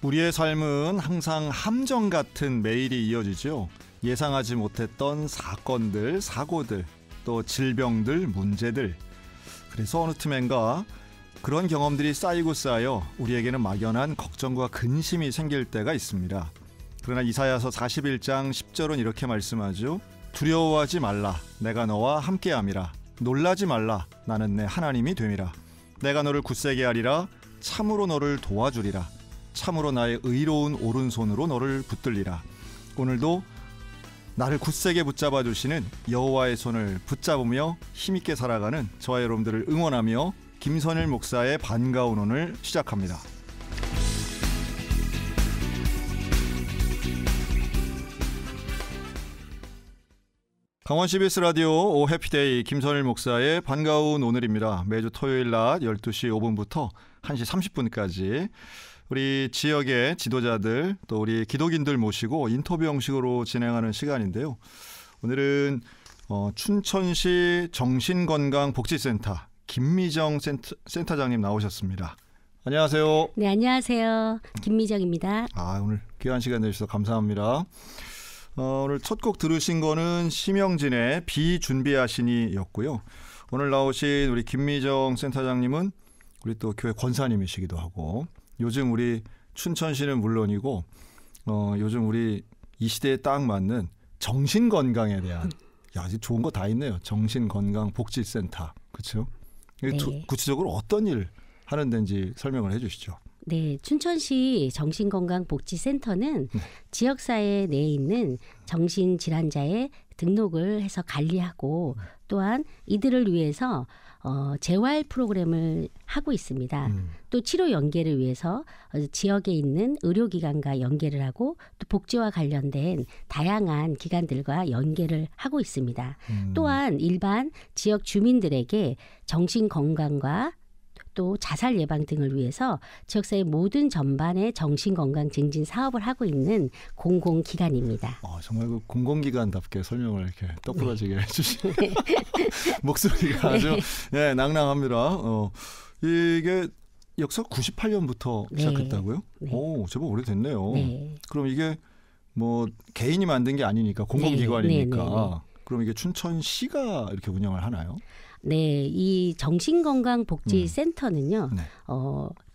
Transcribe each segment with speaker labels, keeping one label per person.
Speaker 1: 우리의 삶은 항상 함정 같은 매일이 이어지죠. 예상하지 못했던 사건들, 사고들, 또 질병들, 문제들. 그래서 어느 틈엔가 그런 경험들이 쌓이고 쌓여 우리에게는 막연한 걱정과 근심이 생길 때가 있습니다. 그러나 이사야서 41장 10절은 이렇게 말씀하죠. 두려워하지 말라. 내가 너와 함께함이라. 놀라지 말라. 나는 내 하나님이 됨이라. 내가 너를 굳세게 하리라. 참으로 너를 도와주리라. 참으로 나의 의로운 오른손으로 너를 붙들리라. 오늘도 나를 굳세게 붙잡아 주시는 여호와의 손을 붙잡으며 힘있게 살아가는 저와 여러분들을 응원하며 김선일 목사의 반가운 오늘 시작합니다. 강원 CBS 라디오 오 해피데이 김선일 목사의 반가운 오늘입니다. 매주 토요일 낮 12시 5분부터 1시 30분까지 우리 지역의 지도자들 또 우리 기독인들 모시고 인터뷰 형식으로 진행하는 시간인데요. 오늘은 춘천시 정신건강복지센터 김미정 센터장님 나오셨습니다. 안녕하세요.
Speaker 2: 네, 안녕하세요. 김미정입니다.
Speaker 1: 오늘 귀한 시간 내주셔서 감사합니다. 오늘 첫 곡 들으신 거는 심영진의 비준비하시니였고요. 오늘 나오신 우리 김미정 센터장님은 우리 또 교회 권사님이시기도 하고 요즘 우리 춘천시는 물론이고 요즘 우리 이 시대에 딱 맞는 정신건강에 대한 아주 좋은 거 다 있네요. 정신건강복지센터. 그렇죠?
Speaker 2: 네.
Speaker 1: 구체적으로 어떤 일 하는 데인지 설명을 해 주시죠.
Speaker 2: 네, 춘천시 정신건강복지센터는 지역사회 내에 있는 정신질환자의 등록을 해서 관리하고 또한 이들을 위해서 재활 프로그램을 하고 있습니다. 또 치료 연계를 위해서 지역에 있는 의료기관과 연계를 하고 또 복지와 관련된 다양한 기관들과 연계를 하고 있습니다. 또한 일반 지역 주민들에게 정신건강과 또 자살 예방 등을 위해서 지역사회 모든 전반의 정신건강 증진 사업을 하고 있는 공공기관입니다.
Speaker 1: 정말 그 공공기관답게 설명을 이렇게 똑부러지게 해주시는 목소리가 아주 낭낭합니다. 이게 역사 98년부터 시작했다고요?
Speaker 2: 네.
Speaker 1: 오, 제법 오래됐네요.
Speaker 2: 네.
Speaker 1: 그럼 이게 뭐 개인이 만든 게 아니니까 공공기관이니까 그럼 이게 춘천시가 이렇게 운영을 하나요?
Speaker 2: 네, 이 정신건강복지센터는요.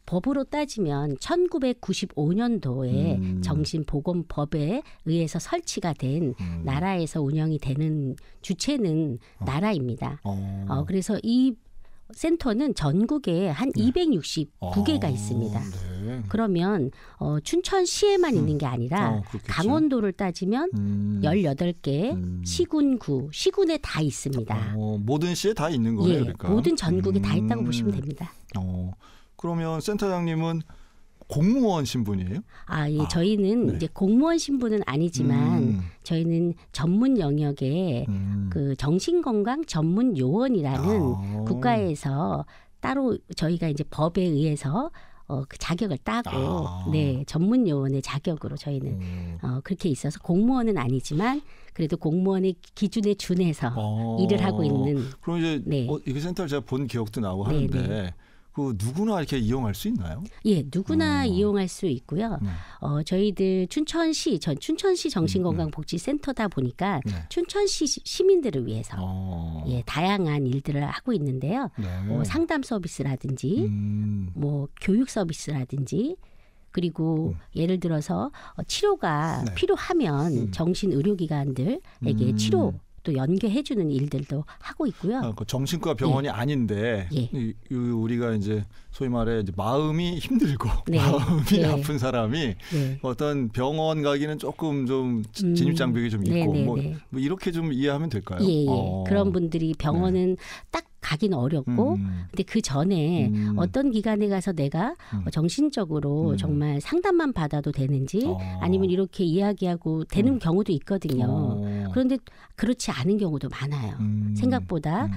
Speaker 2: 법으로 따지면 1995년도에 정신보건법에 의해서 설치가 된 나라에서 운영이 되는 주체는 나라입니다. 그래서 이 센터는 전국에 한 269개가 있습니다.
Speaker 1: 네.
Speaker 2: 그러면 춘천시에만 있는 게 아니라 강원도를 따지면 18개 시군에 다 있습니다.
Speaker 1: 모든 시에 다 있는 거예요? 그러니까.
Speaker 2: 모든 전국에 다 있다고 보시면 됩니다.
Speaker 1: 그러면 센터장님은 공무원 신분이에요?
Speaker 2: 예, 저희는 이제 공무원 신분은 아니지만 저희는 전문 영역에 그 정신건강 전문 요원이라는 국가에서 따로 저희가 이제 법에 의해서 그 자격을 따고 전문 요원의 자격으로 저희는 그렇게 있어서 공무원은 아니지만 그래도 공무원의 기준에 준해서 일을 하고 있는.
Speaker 1: 그럼 이제 이게 센터를 제가 본 기억도 나고 하는데. 그 누구나 이렇게 이용할 수 있나요?
Speaker 2: 예, 누구나 이용할 수 있고요. 저희들 춘천시 정신건강복지센터다 보니까 춘천시 시민들을 위해서 다양한 일들을 하고 있는데요. 상담 서비스라든지 뭐 교육 서비스라든지 그리고 예를 들어서 치료가 필요하면 정신의료기관들에게 치료 또 연계해주는 일들도 하고 있고요.
Speaker 1: 정신과 병원이 아닌데 우리가 이제 소위 말해 이제 마음이 힘들고 마음이 아픈 사람이 어떤 병원 가기는 조금 좀 진입 장벽이 좀 있고 뭐 이렇게 좀 이해하면 될까요?
Speaker 2: 그런 분들이 병원은 딱 가긴 어렵고 근데 그 전에 어떤 기관에 가서 내가 정신적으로 정말 상담만 받아도 되는지 아니면 이렇게 이야기하고 되는 경우도 있거든요. 그런데 그렇지 않은 경우도 많아요. 생각보다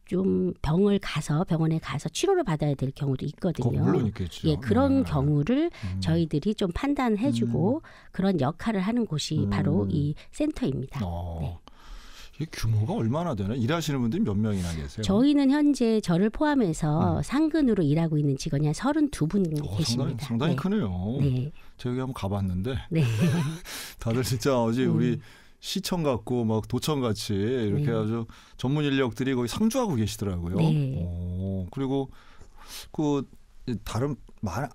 Speaker 2: 좀 병원에 가서 치료를 받아야 될 경우도 있거든요.
Speaker 1: 물론 있겠죠.
Speaker 2: 예, 그런
Speaker 1: 네.
Speaker 2: 경우를 저희들이 좀 판단해주고 그런 역할을 하는 곳이 바로 이 센터입니다. 네.
Speaker 1: 이 규모가 얼마나 되나? 일하시는 분들이 몇 명이나 계세요?
Speaker 2: 저희는 현재 저를 포함해서 상근으로 일하고 있는 직원이 한 32분 계십니다.
Speaker 1: 상당히
Speaker 2: 네.
Speaker 1: 크네요.
Speaker 2: 네.
Speaker 1: 제가 여기 한번 가봤는데
Speaker 2: 네.
Speaker 1: 다들 진짜 어제 우리 시청 같고 막 도청 같이 이렇게 아주 전문 인력들이 거기 상주하고 계시더라고요.
Speaker 2: 네.
Speaker 1: 그리고 그 다른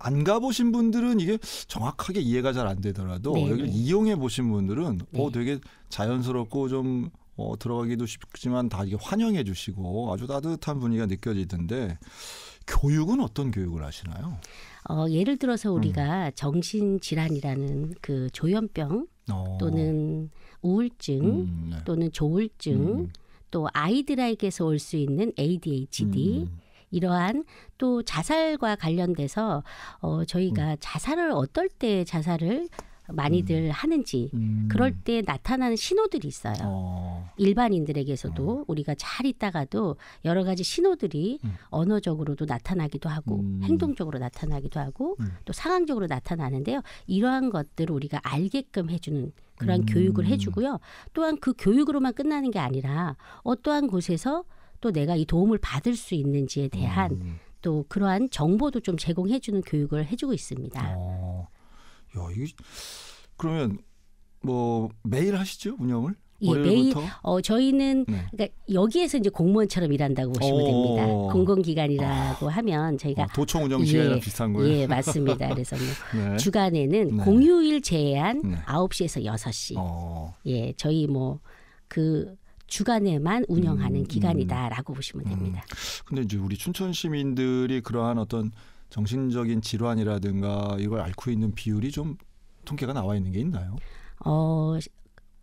Speaker 1: 안 가보신 분들은 이게 정확하게 이해가 잘 안 되더라도
Speaker 2: 네.
Speaker 1: 여기를 이용해 보신 분들은 되게 자연스럽고 좀 들어가기도 쉽지만 다 이게 환영해 주시고 아주 따뜻한 분위기가 느껴지던데 교육은 어떤 교육을 하시나요?
Speaker 2: 예를 들어서 우리가 정신질환이라는 그 조현병 또는 우울증
Speaker 1: 네.
Speaker 2: 또는 조울증 또 아이들에게서 올 수 있는 ADHD 이러한 또 자살과 관련돼서 저희가 자살을 어떨 때 자살을 많이들 하는지 그럴 때 나타나는 신호들이 있어요. 일반인들에게서도 우리가 잘 있다가도 여러 가지 신호들이 언어적으로도 나타나기도 하고 행동적으로 나타나기도 하고 또 상황적으로 나타나는데요. 이러한 것들을 우리가 알게끔 해주는 그런 교육을 해주고요. 또한 그 교육으로만 끝나는 게 아니라 어떠한 곳에서 또 내가 이 도움을 받을 수 있는지에 대한 또 그러한 정보도 좀 제공해주는 교육을 해주고 있습니다.
Speaker 1: 야, 이게 그러면 뭐 매일 하시죠 운영을?
Speaker 2: 예, 매일
Speaker 1: 월요일부터?
Speaker 2: 저희는 그러니까 여기에서 이제 공무원처럼 일한다고 보시면 됩니다. 공공기관이라고 하면 저희가
Speaker 1: 도청 운영 시간이랑 비슷한 거예요?
Speaker 2: 예, 맞습니다. 그래서 뭐
Speaker 1: 네.
Speaker 2: 주간에는
Speaker 1: 네.
Speaker 2: 공휴일 제한
Speaker 1: 네.
Speaker 2: 9시에서 6시. 예, 저희 뭐 그 주간에만 운영하는 기간이다라고 보시면 됩니다.
Speaker 1: 근데 이제 우리 춘천 시민들이 그러한 어떤 정신적인 질환이라든가 이걸 앓고 있는 비율이 좀 통계가 나와 있는 게 있나요?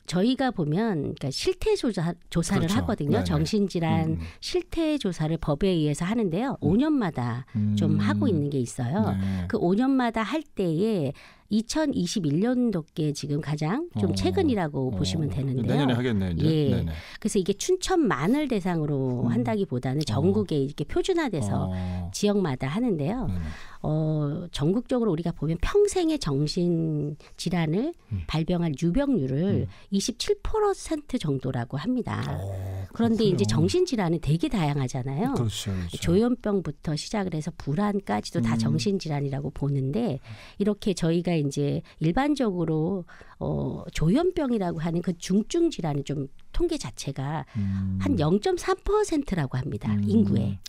Speaker 2: 저희가 보면 그러니까 실태 조사를
Speaker 1: 그렇죠.
Speaker 2: 하거든요.
Speaker 1: 네네.
Speaker 2: 정신질환 실태 조사를 법에 의해서 하는데요. 5년마다 좀 하고 있는 게 있어요.
Speaker 1: 네.
Speaker 2: 그 5년마다 할 때에 2021년도께 지금 가장 좀 최근이라고 보시면 되는데요.
Speaker 1: 내년에 하겠네요. 이제.
Speaker 2: 예.
Speaker 1: 네네.
Speaker 2: 그래서 이게 춘천만을 대상으로 한다기보다는 전국에 이렇게 표준화돼서 지역마다 하는데요.
Speaker 1: 네네.
Speaker 2: 전국적으로 우리가 보면 평생의 정신 질환을 발병할 유병률을 27% 정도라고 합니다.
Speaker 1: 그렇군요.
Speaker 2: 그런데 이제 정신 질환은 되게 다양하잖아요.
Speaker 1: 그렇죠, 그렇죠.
Speaker 2: 조현병부터 시작을 해서 불안까지도 다 정신 질환이라고 보는데 이렇게 저희가 이제 일반적으로 조현병이라고 하는 그 중증 질환의 좀 통계 자체가 한 0.3%라고 합니다. 인구에.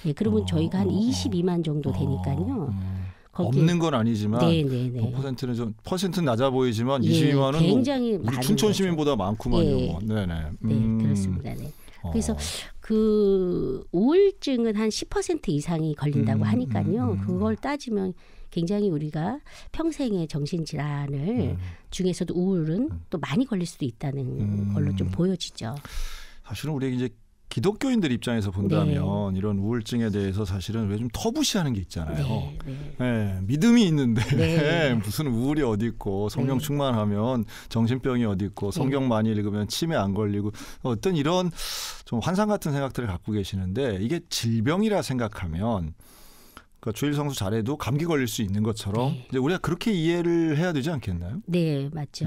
Speaker 2: 예, 그러면 저희가 한 22만 정도 되니까요.
Speaker 1: 없는 건 아니지만
Speaker 2: 네네네.
Speaker 1: 퍼센트는 좀 퍼센트는 낮아 보이지만
Speaker 2: 예,
Speaker 1: 22만은
Speaker 2: 굉장히
Speaker 1: 뭐 우리
Speaker 2: 많은
Speaker 1: 춘천
Speaker 2: 거죠.
Speaker 1: 시민보다 많구만요.
Speaker 2: 예.
Speaker 1: 네네.
Speaker 2: 네, 그렇습니다. 네. 그래서 그 우울증은 한 10% 이상이 걸린다고 하니까요. 그걸 따지면 굉장히 우리가 평생의 정신질환을 중에서도 우울은 또 많이 걸릴 수도 있다는 걸로 좀 보여지죠.
Speaker 1: 사실은 우리 이제 기독교인들 입장에서 본다면 이런 우울증에 대해서 사실은 왜 좀 터부시하는 게 있잖아요. 네, 믿음이 있는데
Speaker 2: 네.
Speaker 1: 무슨 우울이 어디 있고 성령 충만하면 정신병이 어디 있고 성경 많이 읽으면 치매 안 걸리고 어떤 이런 좀 환상 같은 생각들을 갖고 계시는데 이게 질병이라 생각하면 그러니까 주일 성수 잘해도 감기 걸릴 수 있는 것처럼 이제 우리가 그렇게 이해를 해야 되지 않겠나요?
Speaker 2: 네, 맞죠.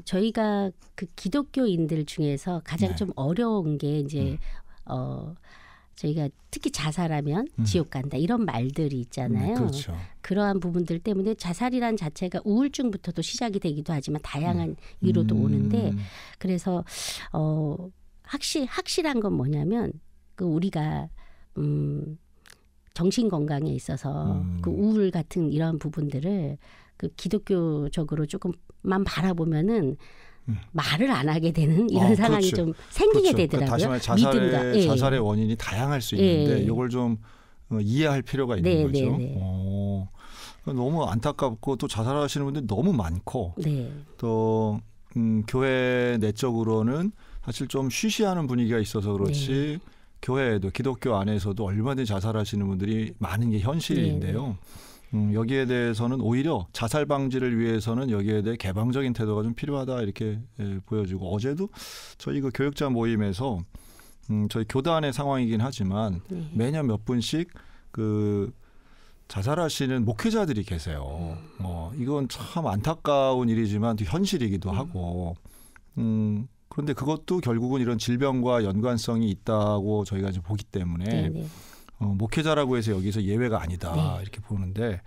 Speaker 2: 저희가 그 기독교인들 중에서 가장 좀 어려운 게 이제 저희가 특히 자살하면 지옥 간다 이런 말들이 있잖아요.
Speaker 1: 그렇죠.
Speaker 2: 그러한 부분들 때문에 자살이란 자체가 우울증부터도 시작이 되기도 하지만 다양한 이유로도 오는데 그래서 확실한 건 뭐냐면 그 우리가 정신 건강에 있어서 그 우울 같은 이런 부분들을 그 기독교적으로 조금만 바라보면은 말을 안 하게 되는 이런 상황이 좀 생기게 되더라고요.
Speaker 1: 다시 말해 자살의 원인이 다양할 수 있는데 이걸 좀 이해할 필요가 있는 거죠. 너무 안타깝고 또 자살하시는 분들이 너무 많고 또 교회 내적으로는 사실 좀 쉬쉬하는 분위기가 있어서 그렇지 교회에도 기독교 안에서도 얼마든지 자살하시는 분들이 많은 게 현실인데요. 여기에 대해서는 오히려 자살 방지를 위해서는 여기에 대해 개방적인 태도가 좀 필요하다 이렇게 보여지고 어제도 저희 그 교육자 모임에서 저희 교단의 상황이긴 하지만
Speaker 2: 네.
Speaker 1: 매년 몇 분씩 그 자살하시는 목회자들이 계세요. 이건 참 안타까운 일이지만 또 현실이기도 하고 그런데 그것도 결국은 이런 질병과 연관성이 있다고 저희가 이제 보기 때문에
Speaker 2: 네, 네.
Speaker 1: 목회자라고 해서 여기서 예외가 아니다
Speaker 2: 네.
Speaker 1: 이렇게 보는데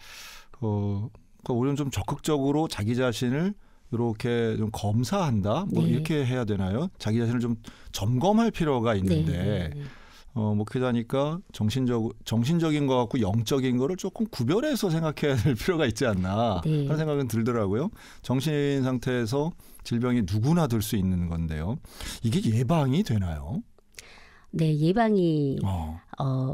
Speaker 1: 그러니까 우리는 좀 적극적으로 자기 자신을 이렇게 좀 검사한다 뭐
Speaker 2: 네.
Speaker 1: 이렇게 해야 되나요? 자기 자신을 좀 점검할 필요가 있는데
Speaker 2: 네.
Speaker 1: 목회자니까 정신적인 것 같고 영적인 거를 조금 구별해서 생각해야 될 필요가 있지 않나
Speaker 2: 네.
Speaker 1: 하는 생각은 들더라고요. 정신 상태에서 질병이 누구나 들 수 있는 건데요. 이게 예방이 되나요?
Speaker 2: 네, 예방이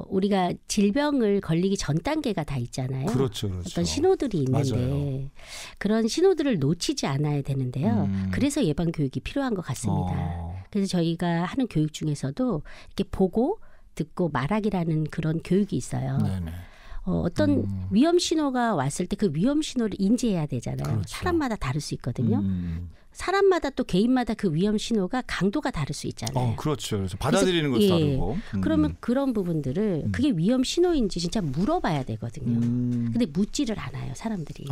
Speaker 2: 우리가 질병을 걸리기 전 단계가 다 있잖아요.
Speaker 1: 그렇죠.
Speaker 2: 어떤 신호들이 있는데
Speaker 1: 맞아요.
Speaker 2: 그런 신호들을 놓치지 않아야 되는데요. 그래서 예방 교육이 필요한 것 같습니다. 그래서 저희가 하는 교육 중에서도 이렇게 보고 듣고 말하기라는 그런 교육이 있어요.
Speaker 1: 네네.
Speaker 2: 어떤 위험 신호가 왔을 때 그 위험 신호를 인지해야 되잖아요.
Speaker 1: 그렇죠.
Speaker 2: 사람마다 다를 수 있거든요. 사람마다 또 개인마다 그 위험 신호가 강도가 다를 수 있잖아요.
Speaker 1: 그렇죠. 그래서 받아들이는 것도
Speaker 2: 예.
Speaker 1: 다르고.
Speaker 2: 그러면 그런 부분들을 그게 위험 신호인지 진짜 물어봐야 되거든요. 근데 묻지를 않아요, 사람들이.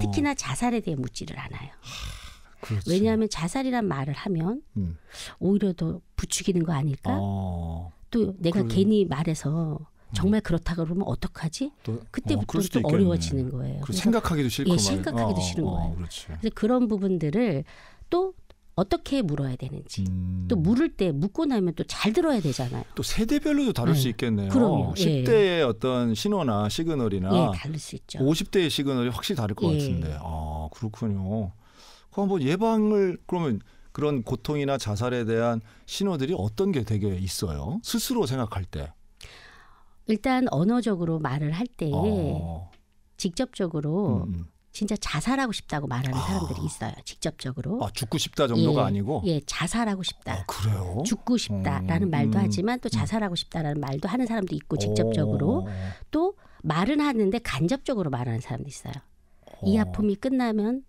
Speaker 2: 특히나 자살에 대해 묻지를 않아요.
Speaker 1: 그렇죠.
Speaker 2: 왜냐하면 자살이란 말을 하면 오히려 더 부추기는 거 아닐까? 또 내가 괜히 말해서 정말 그렇다 그러면 어떡하지? 그때부터 또 어려워지는 거예요.
Speaker 1: 그래서 생각하기도 싫고.
Speaker 2: 예, 생각하기도 싫은 거예요.
Speaker 1: 그렇지.
Speaker 2: 그래서 그런 부분들을 또 어떻게 물어야 되는지 또 물을 때 묻고 나면 또 잘 들어야 되잖아요.
Speaker 1: 또 세대별로도 다를 수 있겠네요.
Speaker 2: 그럼요.
Speaker 1: 10대의 어떤 신호나 시그널이나
Speaker 2: 다를 수 있죠.
Speaker 1: 50대의 시그널이 확실히 다를 것 같은데. 그렇군요. 그럼 뭐 예방을 그러면 그런 고통이나 자살에 대한 신호들이 어떤 게 되게 있어요? 스스로 생각할 때.
Speaker 2: 일단 언어적으로 말을 할 때에 직접적으로 진짜 자살하고 싶다고 말하는 사람들이 있어요. 직접적으로.
Speaker 1: 죽고 싶다 정도가 아니고?
Speaker 2: 예, 자살하고 싶다.
Speaker 1: 그래요?
Speaker 2: 죽고 싶다라는 말도 하지만 또 자살하고 싶다라는 말도 하는 사람도 있고 직접적으로. 또 말은 하는데 간접적으로 말하는 사람도 있어요. 이 아픔이 끝나면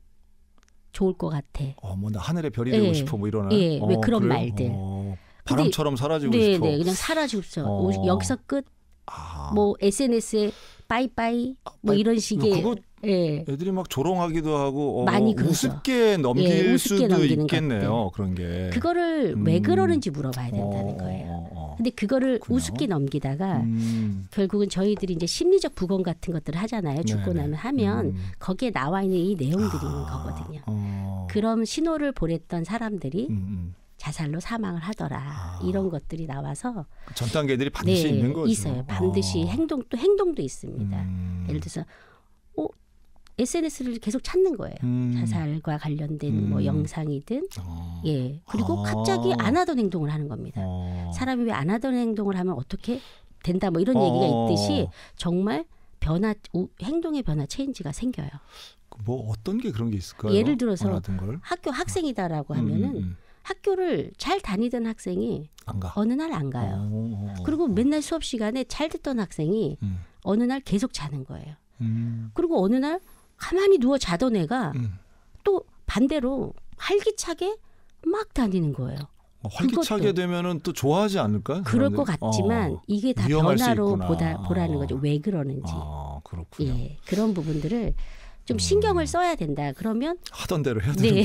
Speaker 2: 좋을 것 같아.
Speaker 1: 뭐 나 하늘의 별이 되고 싶어 뭐 이러나?
Speaker 2: 왜 그런
Speaker 1: 그래요?
Speaker 2: 말들.
Speaker 1: 바람처럼 사라지고
Speaker 2: 네,
Speaker 1: 싶어.
Speaker 2: 네, 그냥 사라지고 싶어. 여기서 끝. 뭐 SNS에 빠이빠이 뭐 이런 식의.
Speaker 1: 그거 애들이 막 조롱하기도 하고
Speaker 2: 많이 그러죠.
Speaker 1: 우습게 넘길
Speaker 2: 우습게
Speaker 1: 수도
Speaker 2: 넘기는
Speaker 1: 있겠네요. 그런 게.
Speaker 2: 그거를 왜 그러는지 물어봐야 된다는 거예요. 근데 그거를 우습게 넘기다가 결국은 저희들이 이제 심리적 부검 같은 것들을 하잖아요. 죽고 나면 하면 거기에 나와 있는 이 내용들이 있는 거거든요. 그런 신호를 보냈던 사람들이 자살로 사망을 하더라. 이런 것들이 나와서
Speaker 1: 전 단계들이 반드시 있는 거죠.
Speaker 2: 있어요. 반드시 행동도 있습니다. 예를 들어서 SNS를 계속 찾는 거예요. 자살과 관련된 뭐 영상이든 그리고 갑자기 안 하던 행동을 하는 겁니다. 사람이 왜 안 하던 행동을 하면 어떻게 된다 뭐 이런 얘기가 있듯이 정말 행동의 변화 체인지가 생겨요.
Speaker 1: 뭐 어떤 게 그런 게 있을까요?
Speaker 2: 예를 들어서 학교 학생이다라고 하면은 학교를 잘 다니던 학생이 어느 날 안 가요. 그리고 맨날 수업 시간에 잘 듣던 학생이 어느 날 계속 자는 거예요. 그리고 어느 날 가만히 누워 자던 애가 또 반대로 활기차게 막 다니는 거예요.
Speaker 1: 활기차게 되면은 또 좋아하지 않을까?
Speaker 2: 그럴 것 같지만 이게 다 변화로 보라는 거죠. 왜 그러는지.
Speaker 1: 그렇군요.
Speaker 2: 그런 부분들을 좀 신경을 써야 된다. 그러면
Speaker 1: 하던 대로 해야 되는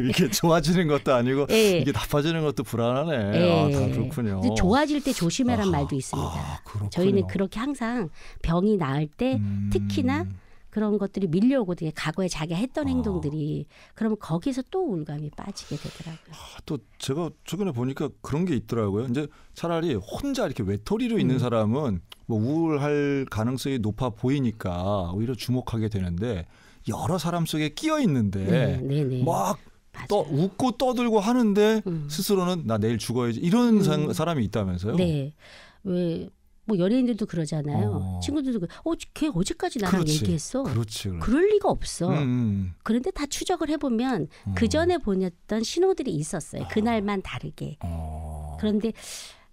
Speaker 1: 이게 좋아지는 것도 아니고 이게 나빠지는 것도 불안하네. 다 그렇군요.
Speaker 2: 좋아질 때 조심해란 말도 있습니다. 저희는 그렇게 항상 병이 나을 때 특히나 그런 것들이 밀려오고 되게 과거에 자기가 했던 행동들이 그러면 거기서 또 우울감이 빠지게 되더라고요.
Speaker 1: 또 제가 최근에 보니까 그런 게 있더라고요. 이제 차라리 혼자 이렇게 외톨이로 있는 사람은 뭐 우울할 가능성이 높아 보이니까 오히려 주목하게 되는데 여러 사람 속에 끼어 있는데 막 웃고 떠들고 하는데 스스로는 나 내일 죽어야지 이런 사람이 있다면서요?
Speaker 2: 네. 뭐 연예인들도 그러잖아요. 친구들도 걔 어제까지 나랑 얘기했어.
Speaker 1: 그렇지.
Speaker 2: 그럴 리가 없어. 그런데 다 추적을 해보면 그 전에 보냈던 신호들이 있었어요. 그날만 다르게. 그런데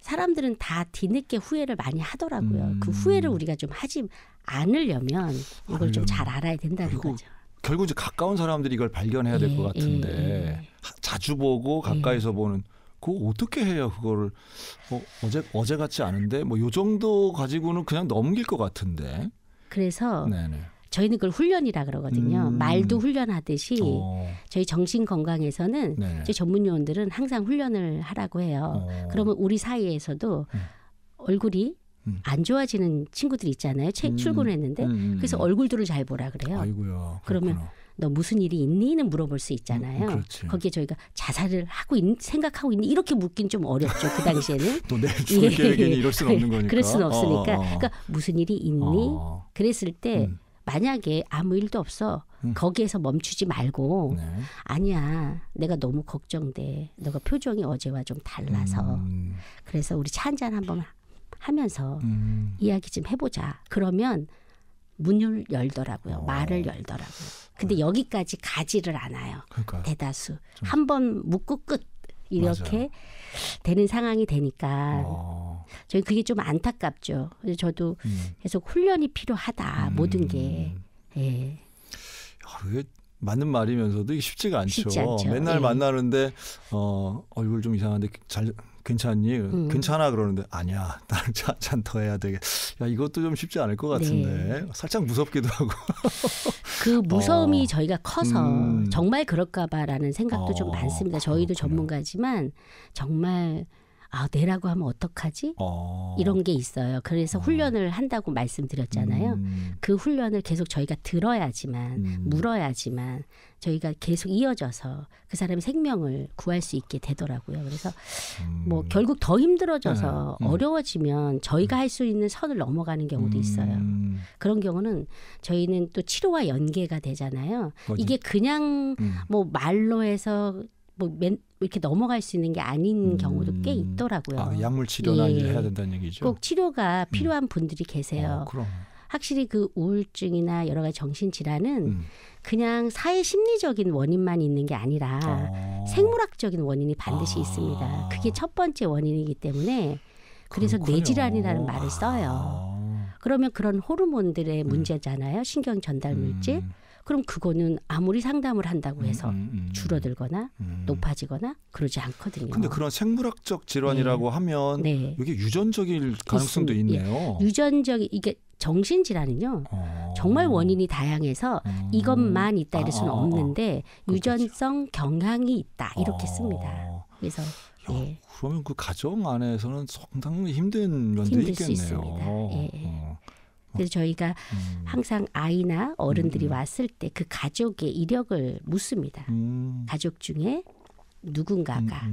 Speaker 2: 사람들은 다 뒤늦게 후회를 많이 하더라고요. 그 후회를 우리가 좀 하지 않으려면 이걸 좀 잘 알아야 된다는 거죠.
Speaker 1: 결국 이제 가까운 사람들이 이걸 발견해야 될 것 같은데 자주 보고 가까이서 보는 그거 어떻게 해야 그거를 어제 같지 않은데 뭐 요 정도 가지고는 그냥 넘길 것 같은데.
Speaker 2: 그래서
Speaker 1: 네네.
Speaker 2: 저희는 그걸 훈련이라 그러거든요. 말도 훈련하듯이 저희 정신 건강에서는 저희 전문 요원들은 항상 훈련을 하라고 해요. 그러면 우리 사이에서도 얼굴이 안 좋아지는 친구들 있잖아요. 출근했는데 그래서 얼굴들을 잘 보라 그래요.
Speaker 1: 아이고야.
Speaker 2: 그러면 너 무슨 일이 있니?는 물어볼 수 있잖아요.
Speaker 1: 그렇지.
Speaker 2: 거기에 저희가 자살을 하고 생각하고 있니? 이렇게 묻긴 좀 어렵죠. 그 당시에는.
Speaker 1: 또 내일 죽을 계획이니 이럴 수는 없는 거니까.
Speaker 2: 그럴 수는 없으니까. 그러니까 무슨 일이 있니? 그랬을 때 만약에 아무 일도 없어. 거기에서 멈추지 말고 아니야. 내가 너무 걱정돼. 너가 표정이 어제와 좀 달라서. 그래서 우리 차 한잔 한번 하면서 이야기 좀 해보자. 그러면 문을 열더라고요. 말을 열더라고요. 근데 여기까지 가지를 않아요.
Speaker 1: 그러니까요.
Speaker 2: 대다수. 한 번 묻고 끝. 이렇게 맞아요. 되는 상황이 되니까 저희 그게 좀 안타깝죠. 그래서 저도 계속 훈련이 필요하다. 모든 게. 예.
Speaker 1: 그게 맞는 말이면서도 이게 쉽지가 않죠.
Speaker 2: 쉽지 않죠.
Speaker 1: 맨날
Speaker 2: 예.
Speaker 1: 만나는데 얼굴 좀 이상한데 괜찮니? 괜찮아 그러는데 아니야. 나는 한잔 더 해야 되게. 야 이것도 좀 쉽지 않을 것 같은데. 살짝 무섭기도 하고.
Speaker 2: 그 무서움이 저희가 커서 정말 그럴까 봐라는 생각도 좀 많습니다. 저희도 전문가지만 정말 내라고 하면 어떡하지? 이런 게 있어요. 그래서 훈련을 한다고 말씀드렸잖아요. 그 훈련을 계속 저희가 들어야지만 물어야지만 저희가 계속 이어져서 그 사람의 생명을 구할 수 있게 되더라고요. 그래서 뭐 결국 더 힘들어져서 어려워지면 저희가 할 수 있는 선을 넘어가는 경우도 있어요. 그런 경우는 저희는 또 치료와 연계가 되잖아요. 이게 그냥 뭐 말로 해서 뭐 이렇게 넘어갈 수 있는 게 아닌 경우도 꽤 있더라고요.
Speaker 1: 약물 치료나 이제 해야 된다는 얘기죠.
Speaker 2: 꼭 치료가 필요한 분들이 계세요.
Speaker 1: 그럼.
Speaker 2: 확실히 그 우울증이나 여러 가지 정신질환은 그냥 사회 심리적인 원인만 있는 게 아니라 생물학적인 원인이 반드시 있습니다. 그게 첫 번째 원인이기 때문에 그래서
Speaker 1: 그렇군요.
Speaker 2: 뇌질환이라는 말을 써요. 그러면 그런 호르몬들의 문제잖아요. 신경 전달 물질. 그럼 그거는 아무리 상담을 한다고 해서 줄어들거나 높아지거나 그러지 않거든요.
Speaker 1: 근데 그런 생물학적 질환이라고 하면 이게 유전적일 가능성도 있네요.
Speaker 2: 유전적인 이게 정신질환은요. 정말 원인이 다양해서 이것만 있다 이럴 수는 없는데 유전성 경향이 있다 이렇게 씁니다. 그래서
Speaker 1: 그러면 그 가정 안에서는 상당히 힘든 면도
Speaker 2: 힘들
Speaker 1: 있겠네요.
Speaker 2: 수 있습니다. 그래서 저희가 항상 아이나 어른들이 왔을 때 그 가족의 이력을 묻습니다. 가족 중에 누군가가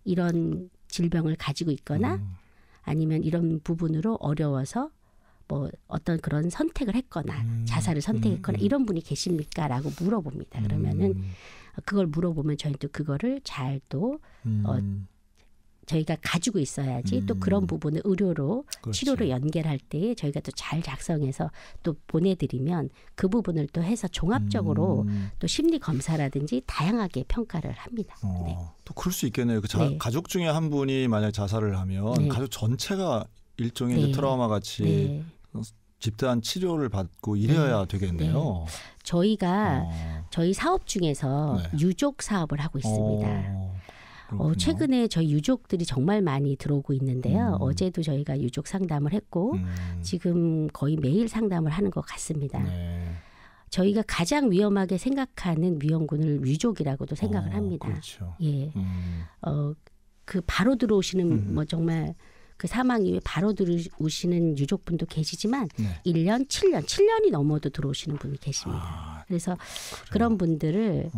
Speaker 2: 이런 질병을 가지고 있거나 아니면 이런 부분으로 어려워서 뭐 어떤 그런 선택을 했거나 자살을 선택했거나 이런 분이 계십니까? 라고 물어봅니다. 그러면은 그걸 물어보면 저희는 또 그거를 잘 또 저희가 가지고 있어야지 또 그런 부분을 의료로
Speaker 1: 그렇지.
Speaker 2: 치료로 연결할 때 저희가 또 잘 작성해서 또 보내드리면 그 부분을 또 해서 종합적으로 또 심리 검사라든지 다양하게 평가를 합니다.
Speaker 1: 또 그럴 수 있겠네요. 가족 중에 한 분이 만약 자살을 하면 가족 전체가 일종의 이제 트라우마 같이 집단 치료를 받고 이래야 되겠네요.
Speaker 2: 저희가 저희 사업 중에서 유족 사업을 하고 있습니다. 최근에 저희 유족들이 정말 많이 들어오고 있는데요. 어제도 저희가 유족 상담을 했고 지금 거의 매일 상담을 하는 것 같습니다. 저희가 가장 위험하게 생각하는 위험군을 유족이라고도 생각을 합니다.
Speaker 1: 그렇죠.
Speaker 2: 예, 그 바로 들어오시는 뭐 정말 그 사망 이후에 바로 들어오시는 유족분도 계시지만 1년, 7년이 넘어도 들어오시는 분이 계십니다. 그래서 그런 분들을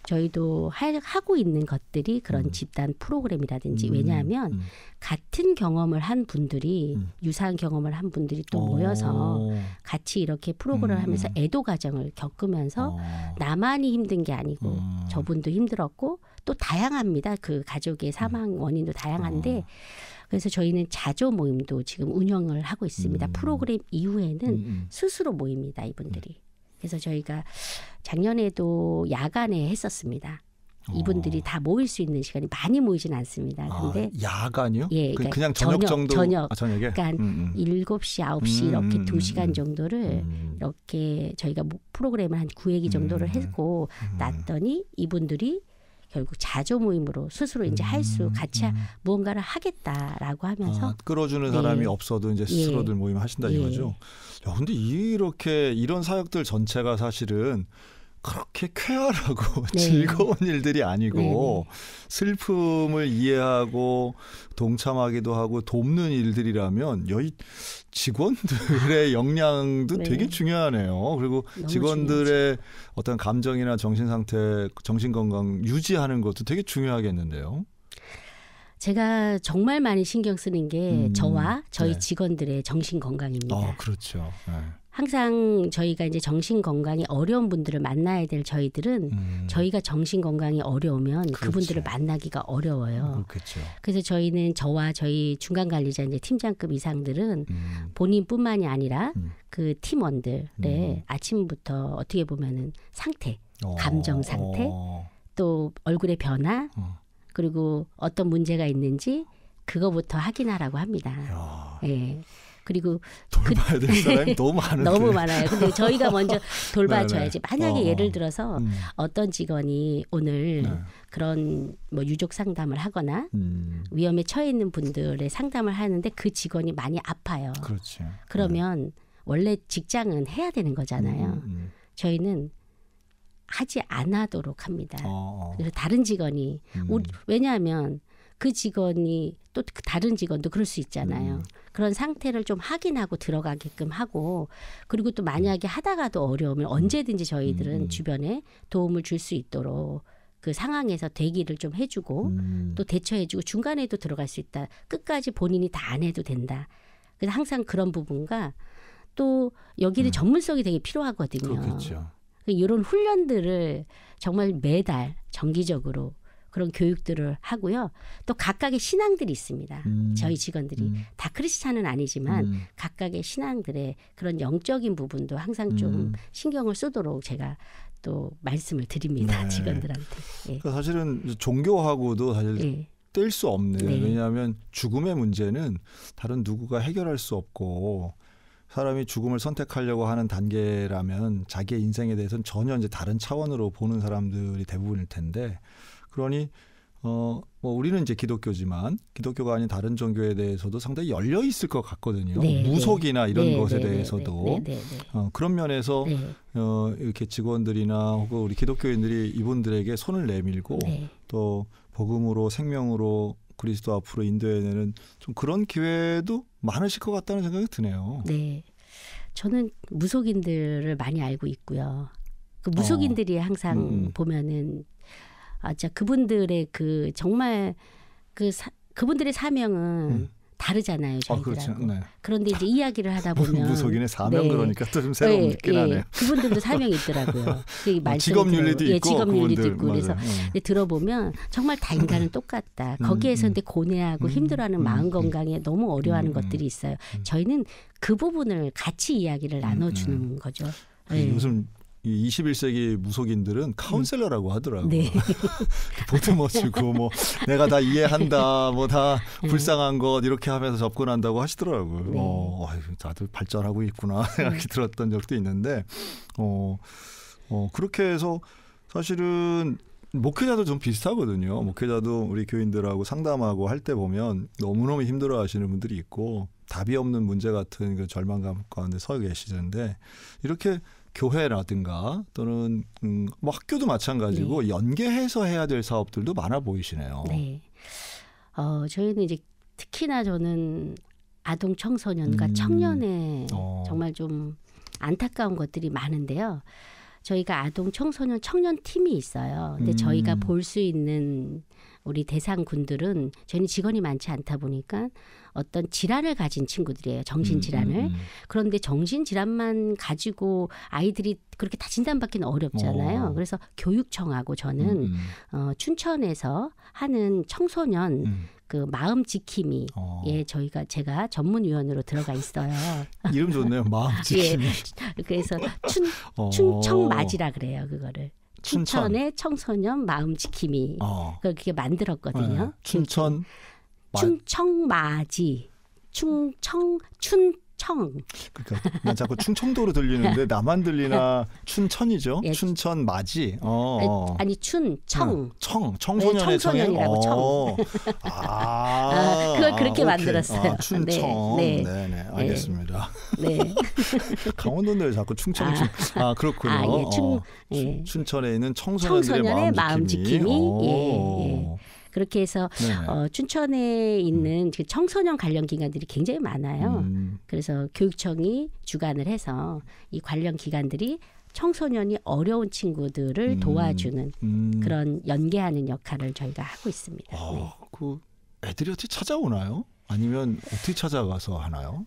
Speaker 2: 저희도 하고 있는 것들이 그런 집단 프로그램이라든지 왜냐하면 같은 경험을 한 분들이 유사한 경험을 한 분들이 또 모여서 같이 이렇게 프로그램을 하면서 애도 과정을 겪으면서 나만이 힘든 게 아니고 저분도 힘들었고 또 다양합니다. 그 가족의 사망 원인도 다양한데 그래서 저희는 자조 모임도 지금 운영을 하고 있습니다. 프로그램 이후에는 스스로 모입니다. 이분들이. 그래서 저희가 작년에도 야간에 했었습니다. 이분들이 다 모일 수 있는 시간이 많이 모이진 않습니다. 근데
Speaker 1: 야간이요?
Speaker 2: 예,
Speaker 1: 그러니까 그냥 저녁 정도? 저녁에?
Speaker 2: 그러니까 7시, 9시 이렇게 2시간 정도를 이렇게 저희가 프로그램을 한 9회기 정도를 했고 났더니 이분들이 결국 자조 모임으로 스스로 이제 같이 무언가를 하겠다라고 하면서
Speaker 1: 끌어주는 사람이 없어도 이제 스스로들 모임 하신다 이거죠. 야, 근데 이런 사역들 전체가 사실은 그렇게 쾌활하고 즐거운 일들이 아니고 슬픔을 이해하고 동참하기도 하고 돕는 일들이라면 여기 직원들의 역량도 되게 중요하네요. 그리고 직원들의 어떤 감정이나 정신 상태, 정신 건강 유지하는 것도 되게 중요하겠는데요.
Speaker 2: 제가 정말 많이 신경 쓰는 게 저와 저희 직원들의 정신 건강입니다.
Speaker 1: 그렇죠.
Speaker 2: 항상 저희가 이제 정신 건강이 어려운 분들을 만나야 될 저희들은 저희가 정신 건강이 어려우면 그분들을 만나기가 어려워요.
Speaker 1: 그렇겠죠.
Speaker 2: 그래서 저희는 저와 저희 중간 관리자 이제 팀장급 이상들은 본인뿐만이 아니라 그 팀원들의 아침부터 어떻게 보면은 상태, 감정 상태, 또 얼굴의 변화, 그리고 어떤 문제가 있는지 그거부터 확인하라고 합니다. 예. 그리고
Speaker 1: 돌봐야 될 사람이 너무 많은데.
Speaker 2: 너무 많아요. 근데 저희가 먼저 돌봐줘야지. 만약에 예를 들어서 어떤 직원이 오늘 그런 뭐 유족 상담을 하거나 위험에 처해 있는 분들의 상담을 하는데 그 직원이 많이 아파요.
Speaker 1: 그렇죠.
Speaker 2: 그러면 원래 직장은 해야 되는 거잖아요. 저희는 하지 않도록 합니다. 그래서 다른 직원이 왜냐하면 그 직원이 또 다른 직원도 그럴 수 있잖아요. 그런 상태를 좀 확인하고 들어가게끔 하고 그리고 또 만약에 하다가도 어려우면 언제든지 저희들은 주변에 도움을 줄 수 있도록 그 상황에서 대기를 좀 해주고 또 대처해주고 중간에도 들어갈 수 있다. 끝까지 본인이 다 안 해도 된다. 그래서 항상 그런 부분과 또 여기는 전문성이 되게 필요하거든요.
Speaker 1: 그렇겠죠.
Speaker 2: 이런 훈련들을 정말 매달 정기적으로 그런 교육들을 하고요. 또 각각의 신앙들이 있습니다. 저희 직원들이 다 크리스찬은 아니지만 각각의 신앙들의 그런 영적인 부분도 항상 좀 신경을 쓰도록 제가 또 말씀을 드립니다. 직원들한테.
Speaker 1: 그러니까 사실은 종교하고도 사실 뗄 수 없는 왜냐하면 죽음의 문제는 다른 누구가 해결할 수 없고 사람이 죽음을 선택하려고 하는 단계라면 자기의 인생에 대해서는 전혀 이제 다른 차원으로 보는 사람들이 대부분일 텐데 그러니 뭐 우리는 이제 기독교지만 기독교가 아닌 다른 종교에 대해서도 상당히 열려 있을 것 같거든요. 무속이나 이런 것에 대해서도 그런 면에서 이렇게 직원들이나 혹은 우리 기독교인들이 이분들에게 손을 내밀고 또 복음으로 생명으로 그리스도 앞으로 인도해내는 좀 그런 기회도 많으실 것 같다는 생각이 드네요.
Speaker 2: 네, 저는 무속인들을 많이 알고 있고요. 그 무속인들이 항상 보면은 진짜 그분들의 그 정말 그분들의 사명은 다르잖아요, 저희들하고.
Speaker 1: 그렇죠.
Speaker 2: 그런데 이제 이야기를 하다 보면
Speaker 1: 무속인의 사명 그러니까 또 좀 새로운 느낌 하네요.
Speaker 2: 그분들도 사명이 있더라고요.
Speaker 1: 직업윤리도 있고,
Speaker 2: 직업윤리도 있고 그래서 들어보면 정말 다 인간은 똑같다. 거기에서 근데 고뇌하고 힘들어하는 마음 건강에 너무 어려워하는 것들이 있어요. 저희는 그 부분을 같이 이야기를 나눠주는 거죠.
Speaker 1: 요즘 21세기 무속인들은 카운셀러라고 하더라고요. 보듬어주고 뭐 내가 다 이해한다, 뭐 다 불쌍한 것 이렇게 하면서 접근한다고 하시더라고요. 다들 발전하고 있구나 생각이 들었던 적도 있는데 그렇게 해서 사실은 목회자도 좀 비슷하거든요. 목회자도 우리 교인들하고 상담하고 할 때 보면 너무너무 힘들어하시는 분들이 있고 답이 없는 문제 같은 그 절망감 가운데 서 계시는데 이렇게 교회라든가 또는 뭐 학교도 마찬가지고 연계해서 해야 될 사업들도 많아 보이시네요.
Speaker 2: 네. 저희는 이제 특히나 저는 아동 청소년과 청년의 정말 좀 안타까운 것들이 많은데요. 저희가 아동 청소년 청년 팀이 있어요. 근데 저희가 볼 수 있는 우리 대상군들은 저희는 직원이 많지 않다 보니까 어떤 질환을 가진 친구들이에요. 정신질환을. 그런데 정신질환만 가지고 아이들이 그렇게 다 진단받기는 어렵잖아요. 그래서 교육청하고 저는 춘천에서 하는 청소년 그 마음 지킴이 제가 전문위원으로 들어가 있어요.
Speaker 1: 이름 좋네요. 마음 지킴이.
Speaker 2: 그래서 춘청맞이라 그래요. 그거를. 춘천의 청소년 마음 지킴이 그렇게 만들었거든요.
Speaker 1: 춘천맞이.
Speaker 2: 춘청맞이. 춘청 청.
Speaker 1: 그러니까 난 자꾸 충청도로 들리는데 나만 들리나 춘천이죠?
Speaker 2: 예.
Speaker 1: 춘천 맞이.
Speaker 2: 아니 춘청.
Speaker 1: 청소년의
Speaker 2: 네, 청소년이라고
Speaker 1: 청이요?
Speaker 2: 그걸 그렇게
Speaker 1: 오케이.
Speaker 2: 만들었어요.
Speaker 1: 춘청.
Speaker 2: 네.
Speaker 1: 네네. 알겠습니다.
Speaker 2: 네.
Speaker 1: 강원도인데 자꾸 충청. 그렇군요.
Speaker 2: 예.
Speaker 1: 춘천에 있는 청소년들의 마음 지킴이.
Speaker 2: 예. 그렇게 해서 춘천에 있는 그 청소년 관련 기관들이 굉장히 많아요. 그래서 교육청이 주관을 해서 이 관련 기관들이 청소년이 어려운 친구들을 도와주는 그런 연계하는 역할을 저희가 하고 있습니다. 네.
Speaker 1: 그 애들이 어떻게 찾아오나요? 아니면 어떻게 찾아가서 하나요?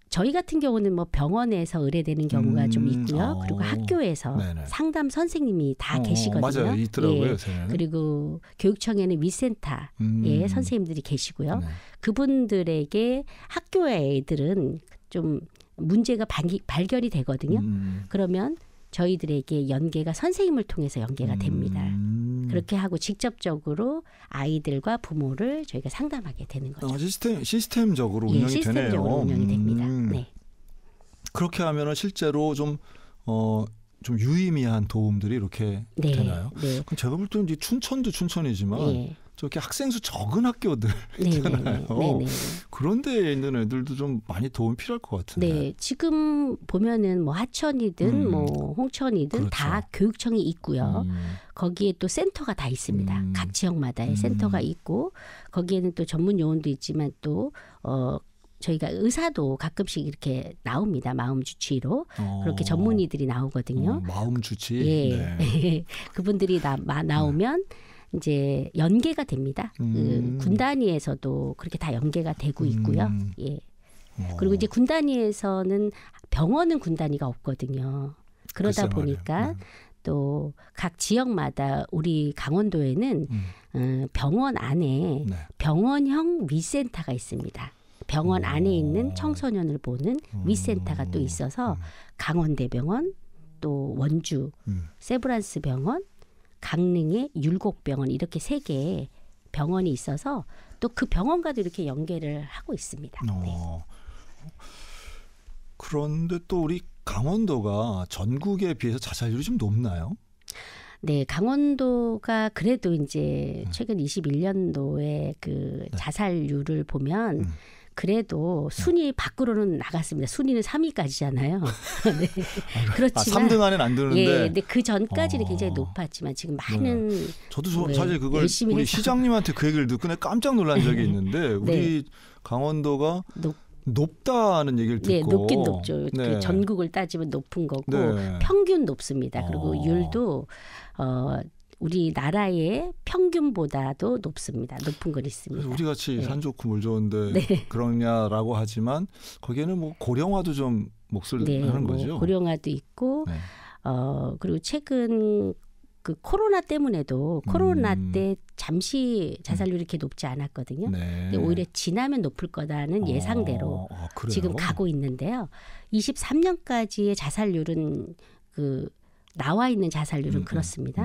Speaker 2: 저희 같은 경우는 뭐 병원에서 의뢰되는 경우가 좀 있고요. 그리고 학교에서
Speaker 1: 네네.
Speaker 2: 상담 선생님이 다 계시거든요.
Speaker 1: 맞아요. 있더라고요.
Speaker 2: 예. 그리고 교육청에는 위센터의 선생님들이 계시고요.
Speaker 1: 네.
Speaker 2: 그분들에게 학교의 애들은 좀 문제가 발견이 되거든요. 그러면 저희들에게 연계가 선생님을 통해서 연계가 됩니다. 그렇게 하고 직접적으로 아이들과 부모를 저희가 상담하게 되는 거죠.
Speaker 1: 시스템적으로 운영이
Speaker 2: 시스템적으로
Speaker 1: 되네요.
Speaker 2: 운영이 됩니다. 네.
Speaker 1: 그렇게 하면은 실제로 좀 유의미한 도움들이 이렇게 되나요?
Speaker 2: 네.
Speaker 1: 그럼 제가 볼 때는 춘천도 춘천이지만 저렇게 학생 수 적은 학교들 있잖아요. 그런데 있는 애들도 좀 많이 도움이 필요할 것 같은데.
Speaker 2: 네, 지금 보면은 뭐 하천이든 뭐 홍천이든
Speaker 1: 그렇죠.
Speaker 2: 다 교육청이 있고요. 거기에 또 센터가 다 있습니다. 각 지역마다의 센터가 있고 거기에는 또 전문 요원도 있지만 또 저희가 의사도 가끔씩 이렇게 나옵니다. 마음 주치의로 그렇게 전문의들이 나오거든요.
Speaker 1: 마음 주치.
Speaker 2: 예,
Speaker 1: 네.
Speaker 2: 그분들이 나오면. 이제 연계가 됩니다. 그 군 단위에서도 그렇게 다 연계가 되고 있고요. 예. 그리고 이제 군 단위에서는 병원은 군 단위가 없거든요. 그러다 보니까 또 각 지역마다 우리 강원도에는 병원 안에 병원형 위센터가 있습니다. 병원 안에 있는 청소년을 보는 위센터가 또 있어서 강원대병원, 또 원주 세브란스 병원, 강릉의 율곡병원 이렇게 3개의 병원이 있어서 또 그 병원과도 이렇게 연계를 하고 있습니다. 네.
Speaker 1: 그런데 또 우리 강원도가 전국에 비해서 자살률이 좀 높나요?
Speaker 2: 네, 강원도가 그래도 이제 최근 21년도에 그 자살률을 보면 그래도 순위 밖으로는 나갔습니다. 순위는 3위까지잖아요. 네. 그렇지만
Speaker 1: 3등 안에는 안 드는데.
Speaker 2: 예, 근데 그 전까지는 굉장히 높았지만 지금 많은
Speaker 1: 저도 사실 그걸 우리 시장님한테 그 얘기를 듣고 내가 깜짝 놀란 적이 있는데 우리 강원도가 높다는 얘기를 듣고.
Speaker 2: 네, 높긴 높죠. 그 전국을 따지면 높은 거고 평균 높습니다. 그리고 율도 우리나라의 평균보다도 높습니다. 높은 건 있습니다.
Speaker 1: 우리 같이 산 좋고 물 좋은데 그러냐라고 하지만 거기에는 뭐 고령화도 좀 몫을 하는 거죠.
Speaker 2: 고령화도 있고 그리고 최근 그 코로나 때문에도 코로나 때 잠시 자살률이 이렇게 높지 않았거든요. 근데 오히려 지나면 높을 거다는 예상대로 지금 가고 있는데요. 23년까지의 자살률은 나와 있는 자살률은 그렇습니다.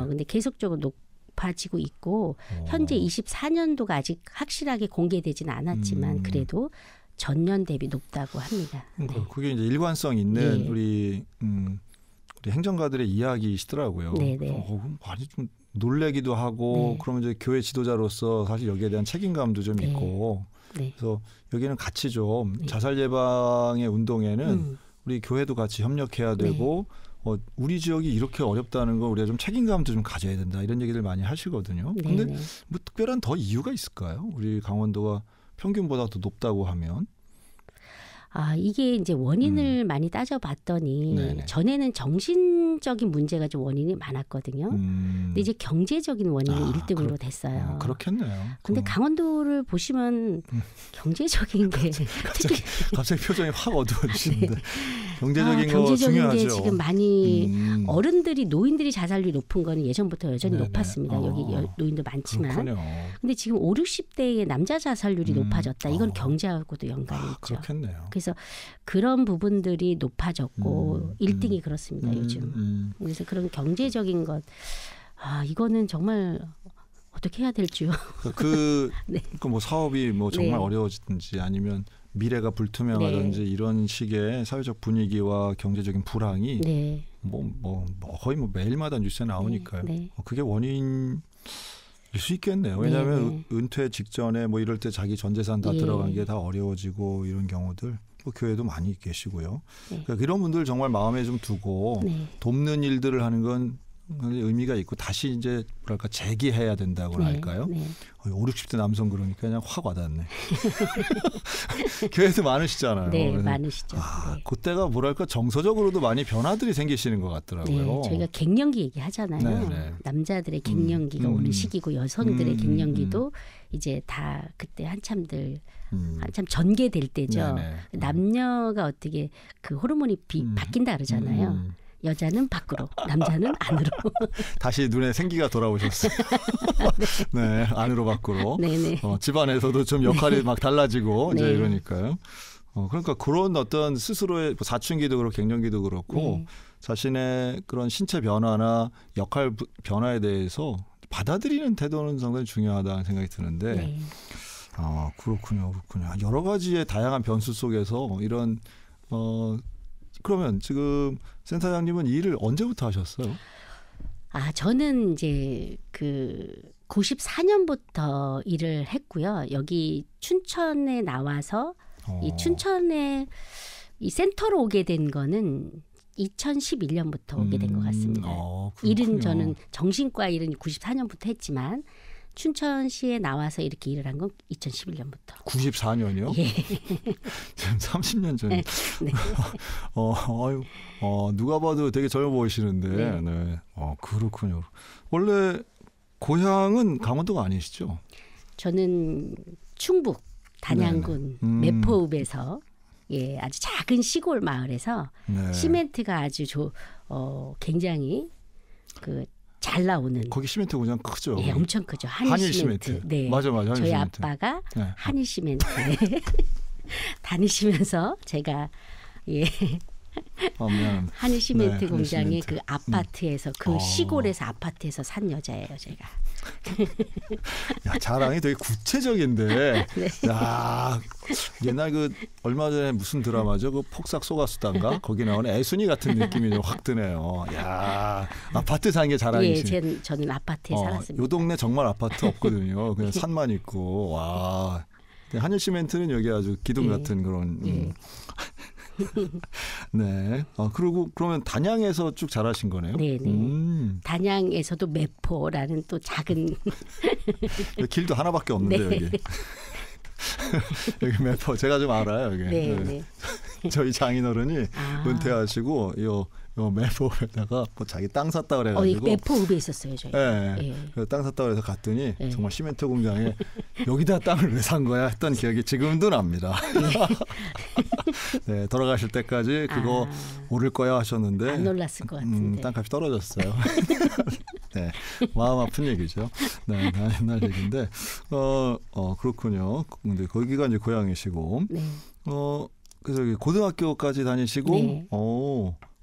Speaker 2: 근데 계속적으로 높아지고 있고 현재 24년도가 아직 확실하게 공개되지는 않았지만 그래도 전년 대비 높다고 합니다.
Speaker 1: 그게 이제 일관성 있는 우리 행정가들의 이야기시더라고요. 많이 좀 놀래기도 하고 그러면 이제 교회 지도자로서 사실 여기에 대한 책임감도 좀 있고 그래서 여기는 같이 좀 자살 예방의 운동에는 우리 교회도 같이 협력해야 되고 우리 지역이 이렇게 어렵다는 거 우리가 좀 책임감도 좀 가져야 된다 이런 얘기를 많이 하시거든요. 그런데 뭐 특별한 더 이유가 있을까요? 우리 강원도가 평균보다 더 높다고 하면.
Speaker 2: 이게 이제 원인을 많이 따져봤더니 전에는 정신적인 문제가 좀 원인이 많았거든요. 근데 이제 경제적인 원인이 1등으로 됐어요.
Speaker 1: 그렇겠네요.
Speaker 2: 근데 강원도를 보시면 경제적인 게
Speaker 1: 갑자기 표정이 확 어두워지는데 경제적인 거 중요하죠.
Speaker 2: 게 지금 많이 노인들이 자살률이 높은 거는 예전부터 여전히 높았습니다. 여기 노인도 많지만.
Speaker 1: 그렇군요.
Speaker 2: 근데 지금 5, 60대의 남자 자살률이 높아졌다. 이건 경제하고도 연관이 있죠.
Speaker 1: 그렇겠네요.
Speaker 2: 그래서 그런 부분들이 높아졌고 1등이 그렇습니다. 요즘. 그래서 그런 경제적인 것 이거는 정말 어떻게 해야 될지요.
Speaker 1: 그 뭐 사업이 뭐 정말 어려워지든지 아니면 미래가 불투명하든지
Speaker 2: 네.
Speaker 1: 이런 식의 사회적 분위기와 경제적인 불황이
Speaker 2: 네.
Speaker 1: 거의 매일마다 뉴스에 나오니까요.
Speaker 2: 네.
Speaker 1: 그게 원인일 수 있겠네요. 왜냐하면
Speaker 2: 네.
Speaker 1: 은퇴 직전에 이럴 때 자기 전 재산 다
Speaker 2: 예.
Speaker 1: 들어간 게 다 어려워지고 이런 경우들 교회도 많이 계시고요.
Speaker 2: 네.
Speaker 1: 그러니까 이런 분들 정말 마음에 좀 두고
Speaker 2: 네.
Speaker 1: 돕는 일들을 하는 건 의미가 있고 다시 이제 뭐랄까 재기해야 된다고 할까요?
Speaker 2: 네.
Speaker 1: 5, 60대 남성 그러니까 그냥 확 와닿네. 교회도 많으시잖아요.
Speaker 2: 네, 많으시죠. 네.
Speaker 1: 그때가 뭐랄까 정서적으로도 많이 변화들이 생기시는 것 같더라고요.
Speaker 2: 네, 저희가 갱년기 얘기하잖아요.
Speaker 1: 네.
Speaker 2: 남자들의 갱년기가 오는 시기고 여성들의 갱년기도 이제 다 그때 한참 전개될 때죠.
Speaker 1: 네네.
Speaker 2: 남녀가 어떻게 그 호르몬이 바뀐다 그러잖아요. 여자는 밖으로, 남자는 안으로.
Speaker 1: 다시 눈에 생기가 돌아오셨어요. 네, 안으로 밖으로.
Speaker 2: 네네.
Speaker 1: 집안에서도 좀 역할이 막 달라지고
Speaker 2: 네.
Speaker 1: 이제 이러니까요. 그러니까 그런 어떤 스스로의 사춘기도 그렇고 갱년기도 그렇고
Speaker 2: 네.
Speaker 1: 자신의 그런 신체 변화나 역할 변화에 대해서 받아들이는 태도는 상당히 중요하다는 생각이 드는데
Speaker 2: 네.
Speaker 1: 그렇군요. 여러 가지의 다양한 변수 속에서 이런 그러면 지금 센터장님은 이 일을 언제부터 하셨어요?
Speaker 2: 저는 이제 94년부터 일을 했고요. 여기 춘천에 나와서 이 춘천에 이 센터로 오게 된 거는 2011년부터 오게 된 것 같습니다. 일은 저는 정신과 일은 94년부터 했지만 춘천시에 나와서 이렇게 일을 한 건 2011년부터.
Speaker 1: 94년이요?
Speaker 2: 예.
Speaker 1: 지금 30년 전.
Speaker 2: 네.
Speaker 1: 누가 봐도 되게 젊어 보이시는데.
Speaker 2: 네.
Speaker 1: 네. 그렇군요. 원래 고향은 강원도가 아니시죠?
Speaker 2: 저는 충북 단양군 매포읍에서 아주 작은 시골 마을에서
Speaker 1: 네.
Speaker 2: 시멘트가 아주 굉장히 잘 나오는.
Speaker 1: 거기 시멘트 공장 크죠?
Speaker 2: 예, 엄청 크죠. 한일 시멘트. 네.
Speaker 1: 맞아. 한일
Speaker 2: 저희
Speaker 1: 시멘트.
Speaker 2: 아빠가
Speaker 1: 네.
Speaker 2: 한일 시멘트에 다니시면서 제가
Speaker 1: 미안합니다.
Speaker 2: 한일 시멘트
Speaker 1: 네,
Speaker 2: 공장의
Speaker 1: 시멘트.
Speaker 2: 그 아파트에서 시골에서 아파트에서 산 여자예요, 제가.
Speaker 1: 야, 자랑이 되게 구체적인데.
Speaker 2: 네.
Speaker 1: 야, 옛날 얼마 전에 무슨 드라마죠? 폭삭 소가수단가? 거기 나오는 애순이 같은 느낌이 좀 확 드네요. 야, 아파트 사는 게 자랑이시네.
Speaker 2: 저는 아파트에 살았습니다.
Speaker 1: 요 동네 정말 아파트 없거든요. 그냥 산만 있고. 와. 한일 시멘트는 여기 아주 기둥 같은 그런. 네. 그러면 단양에서 쭉 자라신 거네요.
Speaker 2: 네네. 단양에서도 매포라는 또 작은
Speaker 1: 길도 하나밖에 없는데
Speaker 2: 네.
Speaker 1: 여기. 여기 매포 제가 좀 알아요 여기.
Speaker 2: 네.
Speaker 1: 저희 장인어른이 은퇴하시고 요 매포에다가 자기 땅 샀다 그래가지고.
Speaker 2: 매포읍에 있었어요 저희.
Speaker 1: 네. 땅 샀다 그래서 갔더니 정말 시멘트 공장에 여기다 땅을 왜 산 거야 했던 기억이 지금도 납니다. 네, 돌아가실 때까지 그거 오를 거야 하셨는데
Speaker 2: 안 올랐을 것 같은데.
Speaker 1: 땅값이 떨어졌어요. 네, 마음 아픈 얘기죠. 네, 옛날 얘기인데 그렇군요. 근데 거기가 이제 고향이시고,
Speaker 2: 네.
Speaker 1: 그래서 여기 고등학교까지 다니시고,
Speaker 2: 네.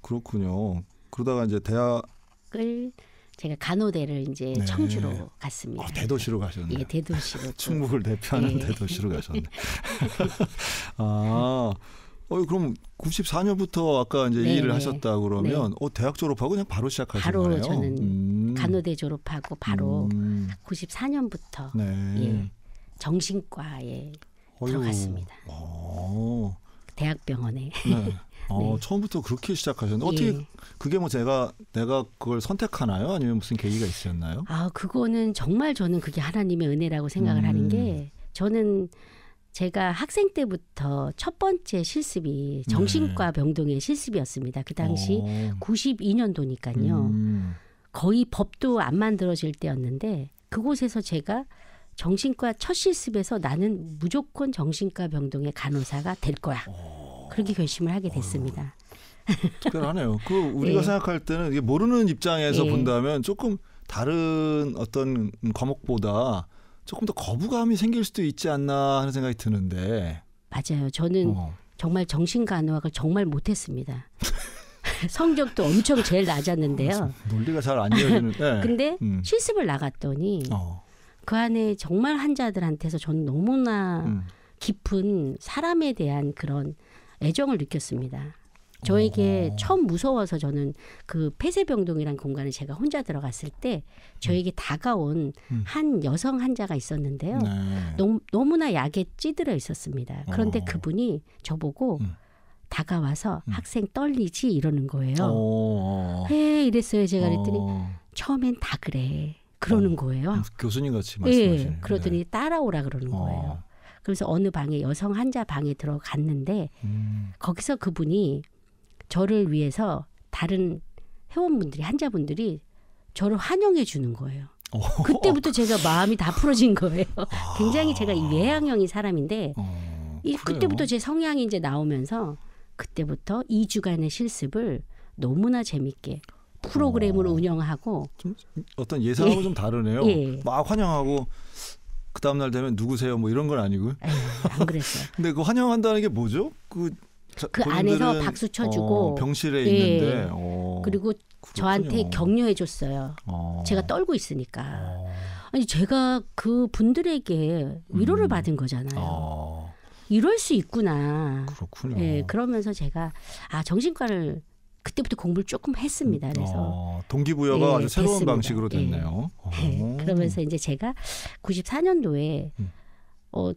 Speaker 1: 그렇군요. 그러다가 이제 대학을
Speaker 2: 제가 간호대를 이제 청주로 갔습니다.
Speaker 1: 대도시로 가셨네요.
Speaker 2: 예, 대도시로.
Speaker 1: 충북을 대표하는 대도시로 가셨네. 그럼 94년부터 아까 이제 이 일을 하셨다 그러면 대학 졸업하고 그냥 바로 시작하신
Speaker 2: 바로
Speaker 1: 거네요.
Speaker 2: 저는 간호대 졸업하고 바로 94년부터 정신과에 들어갔습니다. 대학병원에.
Speaker 1: 네. 처음부터 그렇게 시작하셨는데 어떻게 그게 내가 그걸 선택하나요? 아니면 무슨 계기가 있으셨나요?
Speaker 2: 그거는 정말 저는 그게 하나님의 은혜라고 생각을 하는 게 저는 제가 학생 때부터 첫 번째 실습이 정신과 병동의 실습이었습니다. 그 당시 92년도니까요. 거의 법도 안 만들어질 때였는데 그곳에서 제가 정신과 첫 실습에서 나는 무조건 정신과 병동의 간호사가 될 거야. 그렇게 결심을 하게 됐습니다.
Speaker 1: 특별하네요. 우리가 생각할 때는 이게 모르는 입장에서 본다면 조금 다른 어떤 과목보다 조금 더 거부감이 생길 수도 있지 않나 하는 생각이 드는데.
Speaker 2: 맞아요. 저는 정말 정신간호학을 정말 못했습니다. 성적도 엄청 제일 낮았는데요.
Speaker 1: 논리가 잘 안 이어지는.
Speaker 2: 근데 실습을 나갔더니 그 안에 정말 환자들한테서 저는 너무나 깊은 사람에 대한 그런 애정을 느꼈습니다. 저에게 처음 무서워서 저는 그 폐쇄병동이라는 공간에 제가 혼자 들어갔을 때 저에게 다가온 한 여성 환자가 있었는데요.
Speaker 1: 네.
Speaker 2: 너무나 약에 찌들어 있었습니다. 그런데 그분이 저보고 다가와서 학생 떨리지 이러는 거예요. 에 이랬어요. 제가 그랬더니 처음엔 다 그래. 그러는 거예요.
Speaker 1: 교수님 같이 말씀하시네요.
Speaker 2: 예, 그러더니 따라오라 그러는 거예요. 그래서 어느 방에 여성 환자 방에 들어갔는데 거기서 그분이 저를 위해서 다른 회원분들이 환자분들이 저를 환영해 주는 거예요. 그때부터 제가 마음이 다 풀어진 거예요. 굉장히 제가 이 외향형인 사람인데 그때부터 제 성향이 이제 나오면서 그때부터 2주간의 실습을 너무나 재밌게 프로그램을 운영하고
Speaker 1: 좀 어떤 예상하고 좀 다르네요. 막 환영하고 그 다음 날 되면 누구세요? 뭐 이런 건 아니고.
Speaker 2: 안 그랬어요.
Speaker 1: 근데 그 환영한다는 게 뭐죠? 그
Speaker 2: 안에서 박수 쳐주고
Speaker 1: 병실에 있는데
Speaker 2: 그리고
Speaker 1: 그렇군요.
Speaker 2: 저한테 격려해 줬어요. 제가 떨고 있으니까. 아니 제가 그 분들에게 위로를 받은 거잖아요. 이럴 수 있구나.
Speaker 1: 그렇군요.
Speaker 2: 예, 그러면서 제가 정신과를 그때부터 공부를 조금 했습니다. 그래서
Speaker 1: 동기부여가 아주 새로운
Speaker 2: 됐습니다.
Speaker 1: 방식으로 됐네요.
Speaker 2: 그러면서 이제 제가 94년도에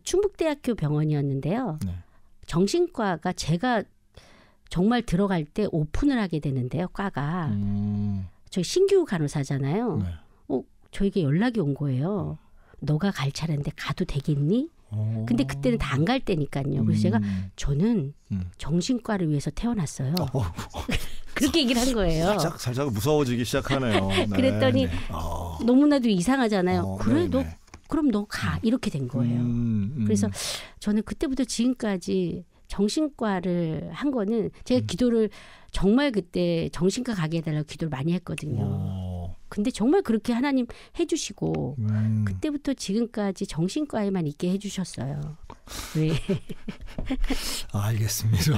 Speaker 2: 충북대학교 병원이었는데요.
Speaker 1: 네.
Speaker 2: 정신과가 제가 정말 들어갈 때 오픈을 하게 되는데요. 과가. 저 신규 간호사잖아요.
Speaker 1: 네.
Speaker 2: 저에게 연락이 온 거예요. 너가 갈 차례인데 가도 되겠니? 근데 그때는 다 안 갈 때니까요. 그래서 제가 저는 정신과를 위해서 태어났어요. 그렇게 얘기를 한 거예요.
Speaker 1: 살짝 무서워지기 시작하네요.
Speaker 2: 그랬더니 너무나도 이상하잖아요. 그래 너 그럼 너 가. 이렇게 된 거예요. 그래서 저는 그때부터 지금까지 정신과를 한 거는 제가 기도를 정말 그때 정신과 가게 해달라고 기도를 많이 했거든요. 근데 정말 그렇게 하나님 해주시고 그때부터 지금까지 정신과에만 있게 해주셨어요. 네.
Speaker 1: 알겠습니다.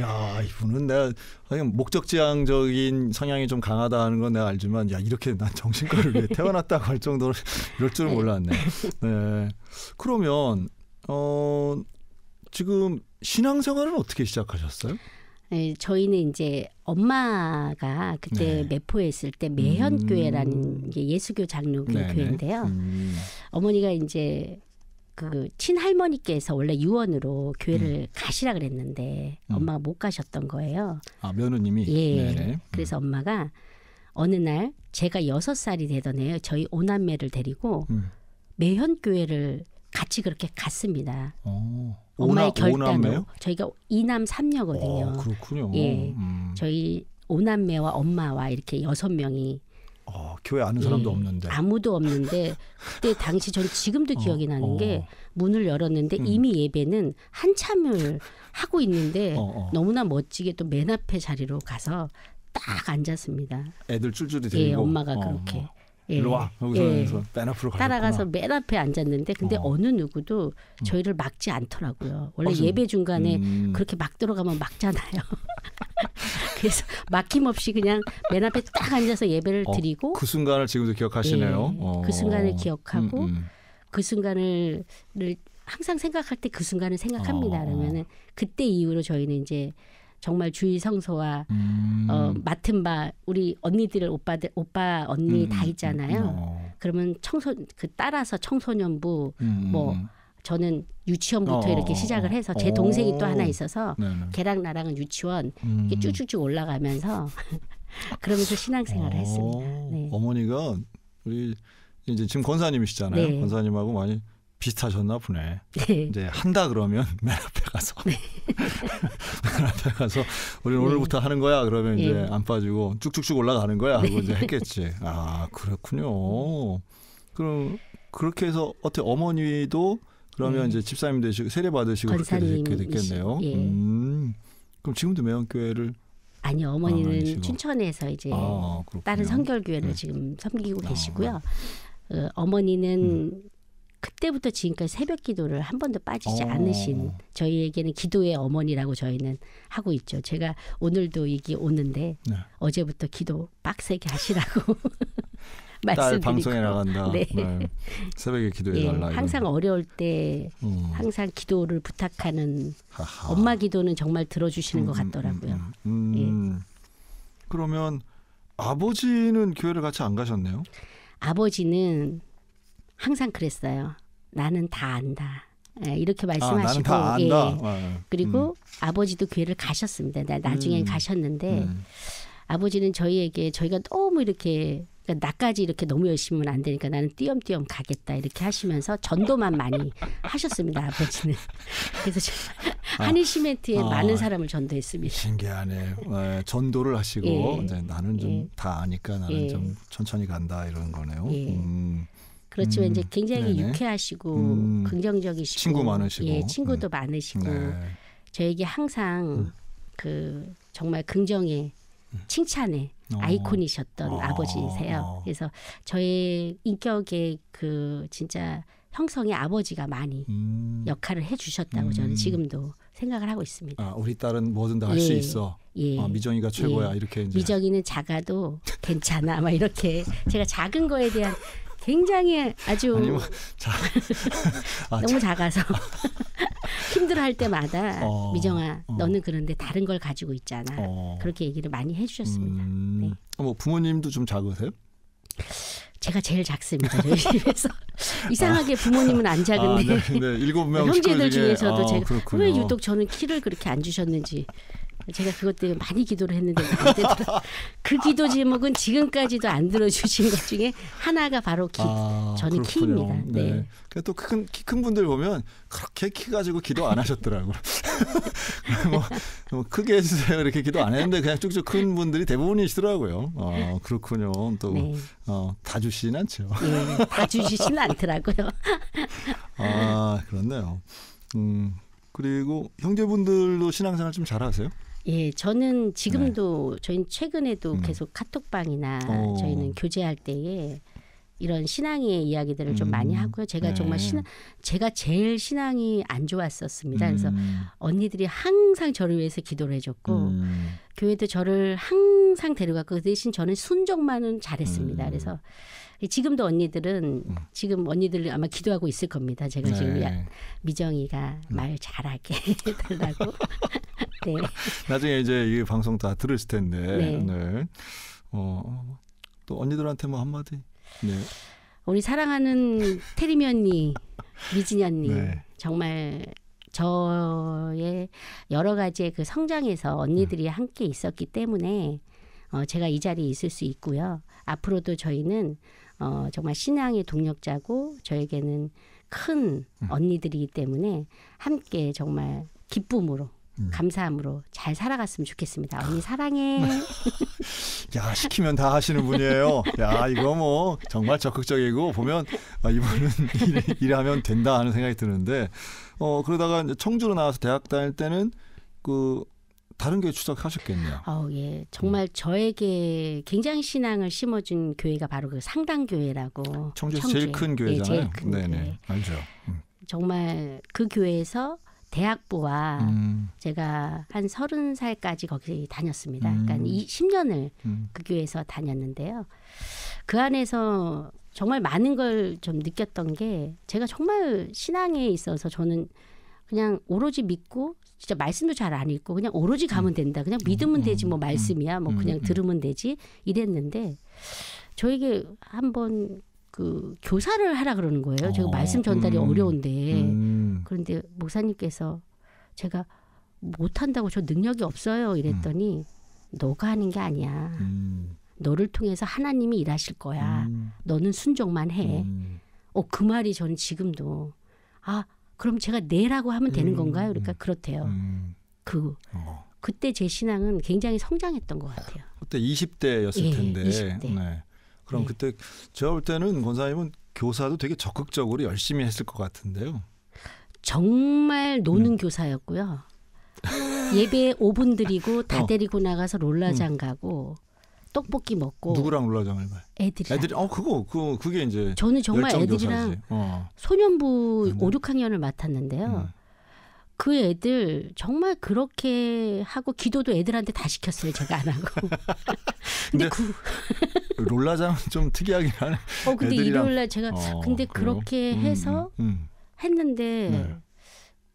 Speaker 1: 야 이분은 내가 목적지향적인 성향이 좀 강하다는 건 내가 알지만 야 이렇게 난 정신과를 위해 태어났다고 할 정도로 이럴 줄은 몰랐네. 네. 그러면 지금 신앙생활은 어떻게 시작하셨어요?
Speaker 2: 네, 저희는 이제 엄마가 그때 매포에 있을 때 매현교회라는 게 예수교 장로교 교회인데요. 어머니가 이제 그 친할머니께서 원래 유언으로 교회를 가시라 그랬는데 엄마가 못 가셨던 거예요.
Speaker 1: 며느님이?
Speaker 2: 예.
Speaker 1: 네네.
Speaker 2: 그래서 엄마가 어느 날 제가 6살이 되던 해요. 저희 오남매를 데리고 매현교회를 같이 그렇게 갔습니다. 엄마의 결단으로. 저희가 2남 3녀거든요.
Speaker 1: 그렇군요.
Speaker 2: 예. 저희 오남매와 엄마와 이렇게 6명이
Speaker 1: 교회 아는 사람도 없는데.
Speaker 2: 아무도 없는데 그때 당시 전 지금도 기억이 나는 게 문을 열었는데 이미 예배는 한참을 하고 있는데 너무나 멋지게 또 맨 앞에 자리로 가서 딱 앉았습니다.
Speaker 1: 애들 쫄쫄이 데리고.
Speaker 2: 예, 엄마가 그렇게.
Speaker 1: 일로 와. 여기서 맨 앞으로 가셨구나.
Speaker 2: 따라가서 맨 앞에 앉았는데 근데 어느 누구도 저희를 막지 않더라고요. 원래 예배 중간에 그렇게 막 들어가면 막잖아요. 그래서 막힘없이 그냥 맨 앞에 딱 앉아서 예배를 드리고
Speaker 1: 그 순간을 지금도 기억하시네요.
Speaker 2: 그 순간을 기억하고 그 순간을 항상 생각할 때 그 순간을 생각합니다. 그러면은 그때 이후로 저희는 이제 정말 주일 성소와 맡은 바 우리 언니들 오빠 언니 다 있잖아요. 그러면 따라서 청소년부 뭐 저는 유치원부터 이렇게 시작을 해서 제 동생이 또 하나 있어서 걔랑 나랑은 유치원 이렇게 쭉쭉쭉 올라가면서 그러면서 신앙생활을 했습니다. 네.
Speaker 1: 어머니가 우리 이제 지금 권사님이시잖아요.
Speaker 2: 네.
Speaker 1: 권사님하고 많이 비슷하셨나 보네.
Speaker 2: 네.
Speaker 1: 이제 한다 그러면 맨 앞에 가서 맨 앞에 가서 우리는 오늘부터 하는 거야. 그러면 이제 안 빠지고 쭉쭉쭉 올라가는 거야 하고 이제 했겠지. 그렇군요. 그럼 그렇게 해서 어떻게 어머니도 그러면 이제 집사님 되시고 세례 받으시고 그렇게 됐겠네요. 그럼 지금도 매형교회를
Speaker 2: 아니요, 어머니는 춘천에서 이제 다른 성결교회를 지금 섬기고 계시고요. 어머니는 그때부터 지금까지 새벽 기도를 한 번도 빠지지 않으신 저희에게는 기도의 어머니라고 저희는 하고 있죠. 제가 오늘도 이게 오는데 어제부터 기도 빡세게 하시라고
Speaker 1: 딸
Speaker 2: 말씀드리고.
Speaker 1: 방송에 나간다.
Speaker 2: 네.
Speaker 1: 네. 새벽에 기도해달라.
Speaker 2: 예, 항상 어려울 때 항상 기도를 부탁하는
Speaker 1: 하하.
Speaker 2: 엄마 기도는 정말 들어주시는 것 같더라고요.
Speaker 1: 그러면 아버지는 교회를 같이 안 가셨네요?
Speaker 2: 아버지는 항상 그랬어요. 나는 다 안다. 예, 이렇게 말씀하시고.
Speaker 1: 나는 다 안다.
Speaker 2: 예. 그리고 아버지도 교회를 가셨습니다. 나중엔 가셨는데 아버지는 저희에게 저희가 너무 이렇게 그러니까 나까지 이렇게 너무 열심히 하면 안 되니까 나는 띄엄띄엄 가겠다 이렇게 하시면서 전도만 많이 하셨습니다. 아버지는. 그래서 한일 시멘트에 많은 사람을 전도했습니다.
Speaker 1: 신기하네. 네, 전도를 하시고
Speaker 2: 예.
Speaker 1: 이제 나는 좀 다 아니까 나는
Speaker 2: 예.
Speaker 1: 좀 천천히 간다 이런 거네요.
Speaker 2: 예. 그렇지만 이제 굉장히
Speaker 1: 네네.
Speaker 2: 유쾌하시고 긍정적이시고
Speaker 1: 친구 많으시고.
Speaker 2: 예, 친구도 많으시고
Speaker 1: 네.
Speaker 2: 저에게 항상 그 정말 긍정의 칭찬의 아이콘이셨던 아버지세요. 그래서 저의 인격의 그 진짜 형성의 아버지가 많이 역할을 해주셨다고 저는 지금도 생각을 하고 있습니다.
Speaker 1: 우리 딸은 뭐든 다 할 수
Speaker 2: 예.
Speaker 1: 있어.
Speaker 2: 예.
Speaker 1: 미정이가 최고야.
Speaker 2: 예.
Speaker 1: 이렇게 이제.
Speaker 2: 미정이는 작아도 괜찮아. 막 이렇게 제가 작은 거에 대한 굉장히 아주
Speaker 1: 아니, 뭐,
Speaker 2: 너무 작아서 힘들어할 때마다 미정아
Speaker 1: 어.
Speaker 2: 너는 그런데 다른 걸 가지고 있잖아. 그렇게 얘기를 많이 해주셨습니다. 네.
Speaker 1: 뭐 부모님도 좀 작으세요?
Speaker 2: 제가 제일 작습니다. 저희 집에서. 이상하게 부모님은 안 작은데
Speaker 1: 네, 7명
Speaker 2: 형제들 중에서도 제가
Speaker 1: 그렇군요.
Speaker 2: 왜 유독 저는 키를 그렇게 안 주셨는지 제가 그것 때문에 많이 기도를 했는데 안 되더라고요. 그 기도 제목은 지금까지도 안 들어주신 것 중에 하나가 바로 저는
Speaker 1: 그렇군요.
Speaker 2: 키입니다. 네.
Speaker 1: 네. 또 키 큰 분들 보면 그렇게 키 가지고 기도 안 하셨더라고요. 뭐 크게 해주세요 이렇게 기도 안 했는데 그냥 쭉쭉 큰 분들이 대부분이시더라고요. 그렇군요. 또
Speaker 2: 네.
Speaker 1: 다 주시진 않죠.
Speaker 2: 예, 다 주시지는 않더라고요.
Speaker 1: 그렇네요. 그리고 형제분들도 신앙생활 좀 잘하세요?
Speaker 2: 예, 저는 지금도 저희는 최근에도 계속 카톡방이나 저희는 교제할 때에 이런 신앙의 이야기들을 좀 많이 하고요. 제가 정말 제가 제일 신앙이 안 좋았었습니다. 그래서 언니들이 항상 저를 위해서 기도를 해줬고 교회도 저를 항상 데려갔고 그 대신 저는 순종만은 잘했습니다. 그래서 지금도 언니들은 지금 언니들 아마 기도하고 있을 겁니다. 제가 지금 미정이가 말 잘하게 해달라고. 네.
Speaker 1: 나중에 이제 이 방송 다 들으실 텐데.
Speaker 2: 네.
Speaker 1: 네. 또 언니들한테 뭐 한마디. 네.
Speaker 2: 우리 사랑하는 태림이 언니, 미진이 언니
Speaker 1: 네.
Speaker 2: 정말 저의 여러 가지의 그 성장에서 언니들이 함께 있었기 때문에 제가 이 자리에 있을 수 있고요. 앞으로도 저희는 정말 신앙의 동력자고 저에게는 큰 언니들이기 때문에 함께 정말 기쁨으로 감사함으로 잘 살아갔으면 좋겠습니다. 언니 사랑해.
Speaker 1: 야, 시키면 다 하시는 분이에요. 야, 이거 뭐 정말 적극적이고 보면 이분은 일하면 된다 하는 생각이 드는데 그러다가 이제 청주로 나와서 대학 다닐 때는 그 다른 교회 추적하셨겠네요.
Speaker 2: 예, 정말 저에게 굉장히 신앙을 심어준 교회가 바로 그 상당교회라고.
Speaker 1: 청주에서 제일 큰 교회잖아요.
Speaker 2: 네, 제일 큰
Speaker 1: 네네,
Speaker 2: 교회.
Speaker 1: 알죠.
Speaker 2: 정말 그 교회에서 대학부와 제가 한 30살까지 거기 다녔습니다. 그러니까 10년을 그 교회에서 다녔는데요. 그 안에서 정말 많은 걸 좀 느꼈던 게 제가 정말 신앙에 있어서 저는 그냥 오로지 믿고 진짜 말씀도 잘 안 읽고 그냥 오로지 가면 된다. 그냥 믿으면 되지 뭐 말씀이야. 뭐 그냥 들으면 되지 이랬는데 저에게 한번 그 교사를 하라 그러는 거예요. 제가 말씀 전달이 어려운데 그런데 목사님께서 제가 못한다고 저 능력이 없어요 이랬더니 너가 하는 게 아니야. 너를 통해서 하나님이 일하실 거야. 너는 순종만 해. 그 말이 저는 지금도 그럼 제가 네라고 하면 되는 건가요? 그러니까 그렇대요. 그때 제 신앙은 굉장히 성장했던 것 같아요.
Speaker 1: 그때 20대였을 텐데.
Speaker 2: 20대.
Speaker 1: 네. 그럼 그때 제가 볼 때는 권사님은 교사도 되게 적극적으로 열심히 했을 것 같은데요.
Speaker 2: 정말 노는 교사였고요. 예배 5분 드리고 다 데리고 나가서 롤라장 가고 떡볶이 먹고.
Speaker 1: 누구랑 롤라장을 가요?
Speaker 2: 애들이랑.
Speaker 1: 애들이 그게 이제
Speaker 2: 저는 정말
Speaker 1: 열정
Speaker 2: 애들이랑
Speaker 1: 교사지.
Speaker 2: 소년부 5, 6학년을 맡았는데요. 그 애들 정말 그렇게 하고 기도도 애들한테 다 시켰어요. 제가 안 하고. 근데
Speaker 1: 롤라장은 좀 특이하긴 하네.
Speaker 2: 근데 일요일날 제가 근데
Speaker 1: 그래요?
Speaker 2: 그렇게 해서 했는데
Speaker 1: 네.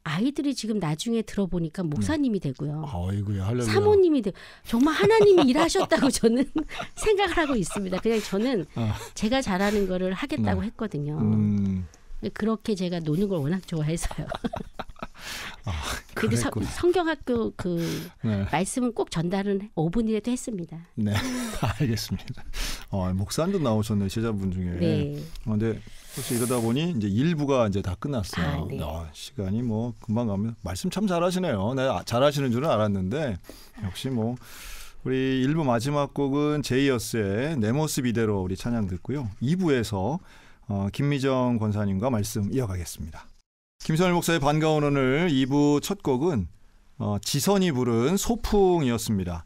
Speaker 2: 아이들이 지금 나중에 들어보니까 목사님이 되고요.
Speaker 1: 아이고야, 할렐루야.
Speaker 2: 사모님이 되고 정말 하나님이 일하셨다고 저는 생각을 하고 있습니다. 그냥 저는 제가 잘하는 거를 하겠다고 했거든요. 그렇게 제가 노는 걸 워낙 좋아해서요. 그래도 성경학교
Speaker 1: 네.
Speaker 2: 말씀은 꼭 전달은 5분이라도 했습니다.
Speaker 1: 네, 알겠습니다. 목사님도 나오셨네, 제자분 중에.
Speaker 2: 네.
Speaker 1: 근데 혹시 이러다 보니 이제 1부가 이제 다 끝났어요.
Speaker 2: 네.
Speaker 1: 시간이 뭐 금방 가면 말씀 참 잘하시네요. 내가 잘하시는 줄은 알았는데 역시 뭐 우리 1부 마지막 곡은 제이어스의 내 모습 이대로 우리 찬양 듣고요. 2부에서 김미정 권사님과 말씀 이어가겠습니다. 김선일 목사의 반가운 오늘 2부 첫 곡은 지선이 부른 소풍이었습니다.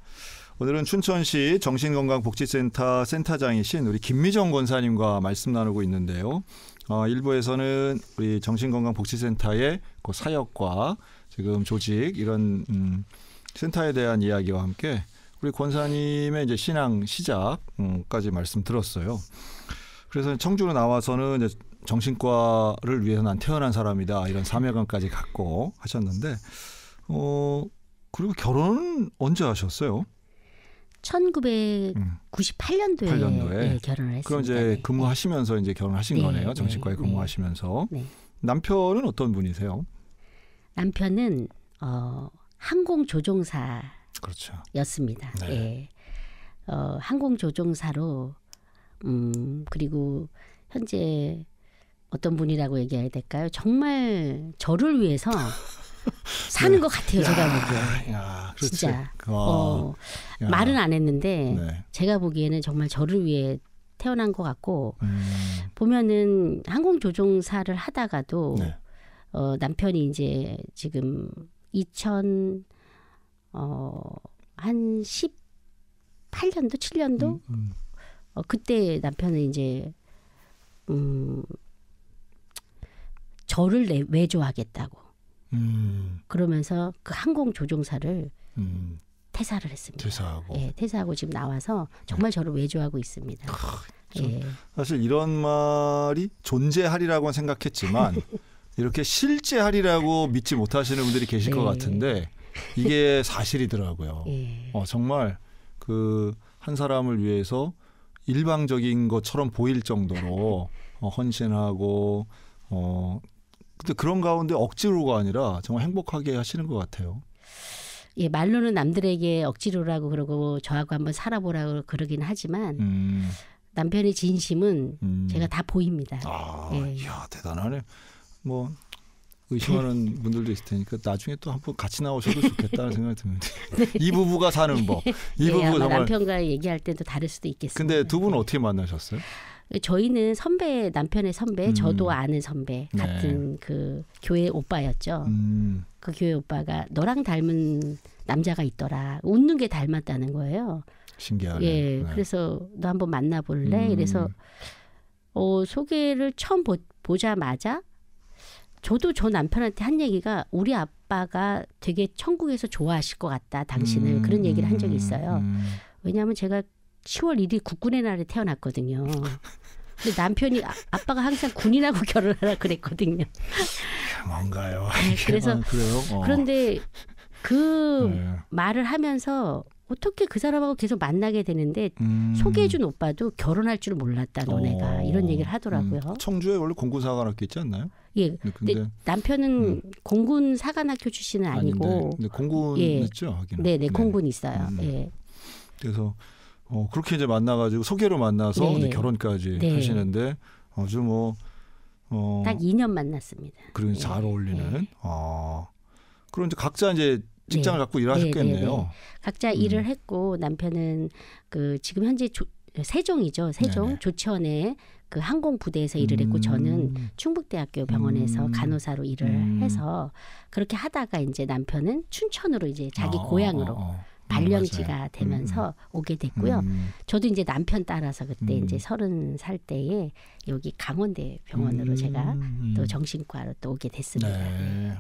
Speaker 1: 오늘은 춘천시 정신건강복지센터 센터장이신 우리 김미정 권사님과 말씀 나누고 있는데요. 1부에서는 우리 정신건강복지센터의 그 사역과 지금 조직 이런 센터에 대한 이야기와 함께 우리 권사님의 이제 신앙 시작까지 말씀 들었어요. 그래서 청주로 나와서는 이제 정신과를 위해서 난 태어난 사람이다 이런 사명감까지 갖고 하셨는데 그리고 결혼은 언제 하셨어요?
Speaker 2: 1998년도에 네, 결혼을 했습니다.
Speaker 1: 그럼 이제 근무하시면서 이제 결혼하신
Speaker 2: 네,
Speaker 1: 거네요. 정신과에 근무하시면서. 네. 남편은 어떤 분이세요?
Speaker 2: 남편은 항공조종사였습니다.
Speaker 1: 그렇죠.
Speaker 2: 네. 네. 항공조종사로 그리고 현재 어떤 분이라고 얘기해야 될까요? 정말 저를 위해서 사는 것 같아요. 제가 보기에. 진짜. 말은 안 했는데
Speaker 1: 네.
Speaker 2: 제가 보기에는 정말 저를 위해 태어난 것 같고 보면은 항공조종사를 하다가도
Speaker 1: 네.
Speaker 2: 남편이 이제 지금 한 18년도 7년도 그때 남편은 이제 저를 외조하겠다고 그러면서 그 항공조종사를 퇴사를 했습니다.
Speaker 1: 퇴사하고.
Speaker 2: 예, 퇴사하고 지금 나와서 정말 저를 외조하고 있습니다. 예.
Speaker 1: 사실 이런 말이 존재하리라고는 생각했지만 이렇게 실제하리라고 믿지 못하시는 분들이 계실 것 같은데 이게 사실이더라고요. 정말 그 한 사람을 위해서 일방적인 것처럼 보일 정도로 헌신하고 근데 그런 가운데 억지로가 아니라 정말 행복하게 하시는 것 같아요.
Speaker 2: 예, 말로는 남들에게 억지로라고 그러고 저하고 한번 살아보라고 그러긴 하지만 남편의 진심은 제가 다 보입니다.
Speaker 1: 이야, 대단하네. 뭐 의심하는 분들도 있을 테니까 나중에 또 한번 같이 나오셔도 좋겠다는 생각이 드는데 이 부부가 사는 법. 이 부부 정말
Speaker 2: 남편과 얘기할 때도 다를 수도 있겠습니다.
Speaker 1: 근데 두 분은 어떻게 만나셨어요?
Speaker 2: 저희는 남편의 선배, 저도 아는 선배 같은 그 교회 오빠였죠. 그 교회 오빠가 너랑 닮은 남자가 있더라. 웃는 게 닮았다는 거예요.
Speaker 1: 신기하네.
Speaker 2: 예, 그래서 너 한번 만나볼래? 그래서 소개를 처음 보자마자 저도 저 남편한테 한 얘기가 우리 아빠가 되게 천국에서 좋아하실 것 같다. 당신을. 그런 얘기를 한 적이 있어요. 왜냐하면 제가 10월 1일 국군의 날에 태어났거든요. 근데 남편이 아빠가 항상 군인하고 결혼하라 그랬거든요.
Speaker 1: 뭔가요?
Speaker 2: 그래서 그런데 그 말을 하면서 어떻게 그 사람하고 계속 만나게 되는데 소개해준 오빠도 결혼할 줄 몰랐다 너네가 이런 얘기를 하더라고요.
Speaker 1: 청주에 원래 공군사관학교 있지 않나요?
Speaker 2: 예. 근데 남편은 공군 사관학교 출신은 아니고
Speaker 1: 근데 공군 있죠?
Speaker 2: 네네 공군 있어요. 예.
Speaker 1: 그래서 그렇게 이제 만나가지고 소개로 만나서 이제 결혼까지 하시는데 아주
Speaker 2: 딱 2년 만났습니다.
Speaker 1: 그리고 잘 어울리는. 그럼 이제 각자 이제 직장을 갖고 일하셨겠네요.
Speaker 2: 각자 일을 했고 남편은 그 지금 현재 세종이죠. 세종 조치원에 그 항공부대에서 일을 했고 저는 충북대학교 병원에서 간호사로 일을 해서 그렇게 하다가 이제 남편은 춘천으로 이제 자기 고향으로 발령지가 되면서 오게 됐고요. 저도 이제 남편 따라서 그때 이제 30살 때에 여기 강원대 병원으로 제가 또 정신과로 또 오게 됐습니다.
Speaker 1: 네.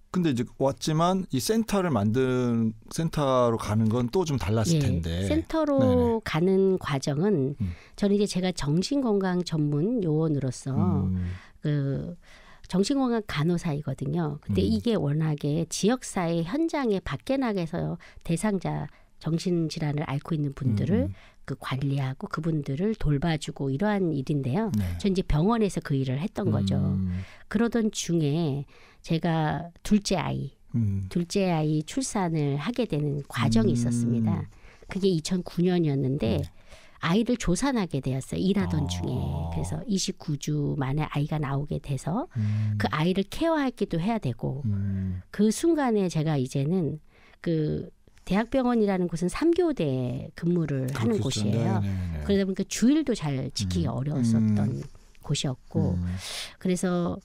Speaker 1: 근데 이제 왔지만 이 센터를 만든 센터로 가는 건 또 좀 달랐을 텐데.
Speaker 2: 센터로
Speaker 1: 네네.
Speaker 2: 가는 과정은 저는 이제 제가 정신건강 전문 요원으로서 그 정신건강 간호사이거든요. 근데 이게 워낙에 지역사회 현장에 밖에 나가서 대상자 정신질환을 앓고 있는 분들을 그 관리하고 그분들을 돌봐주고 이러한 일인데요.
Speaker 1: 네.
Speaker 2: 전 이제 병원에서 그 일을 했던 거죠. 그러던 중에 제가 둘째 아이 출산을 하게 되는 과정이 있었습니다. 그게 2009년이었는데 아이를 조산하게 되었어요. 일하던 중에. 그래서 29주 만에 아이가 나오게 돼서 그 아이를 케어하기도 해야 되고 그 순간에 제가 이제는 그 대학병원이라는 곳은 3교대 근무를 하는 곳이에요.
Speaker 1: 네네네.
Speaker 2: 그러다 보니까 주일도 잘 지키기 어려웠었던 곳이었고 그래서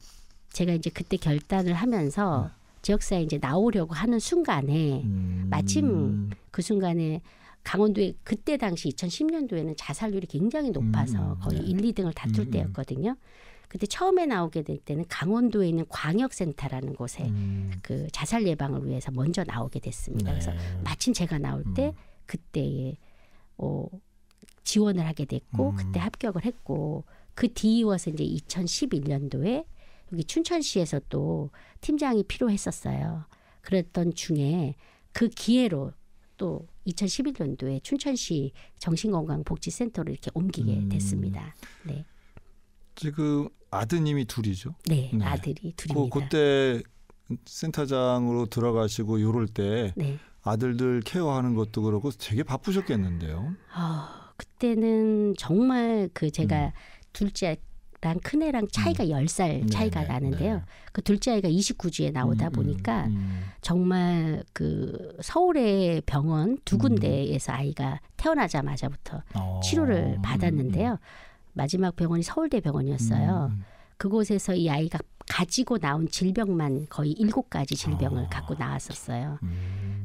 Speaker 2: 제가 이제 그때 결단을 하면서 지역사회에 이제 나오려고 하는 순간에 마침 그 순간에 강원도에 그때 당시 2010년도에는 자살률이 굉장히 높아서 거의 1, 2등을 다툴 때였거든요. 그때 처음에 나오게 될 때는 강원도에 있는 광역센터라는 곳에 그 자살 예방을 위해서 먼저 나오게 됐습니다. 그래서 마침 제가 나올 때 그때에 지원을 하게 됐고 그때 합격을 했고 그 뒤이어서 이제 2011년도에 여기 춘천시에서 또 팀장이 필요했었어요. 그랬던 중에 그 기회로 또 2011년도에 춘천시 정신건강복지센터로 이렇게 옮기게 됐습니다. 네.
Speaker 1: 지금 아드님이 둘이죠?
Speaker 2: 네, 아들이 둘입니다.
Speaker 1: 그때 센터장으로 들어가시고 이럴 때
Speaker 2: 네.
Speaker 1: 아들들 케어하는 것도 그렇고 되게 바쁘셨겠는데요.
Speaker 2: 그때는 정말 그 제가 둘째랑 큰애랑 차이가 10살 차이가
Speaker 1: 네네,
Speaker 2: 나는데요.
Speaker 1: 네.
Speaker 2: 그 둘째 아이가 29주에 나오다 보니까 정말 그 서울의 병원 두 군데에서 아이가 태어나자마자부터 치료를 받았는데요. 마지막 병원이 서울대 병원이었어요. 그곳에서 이 아이가 가지고 나온 질병만 거의 7가지 질병을 갖고 나왔었어요.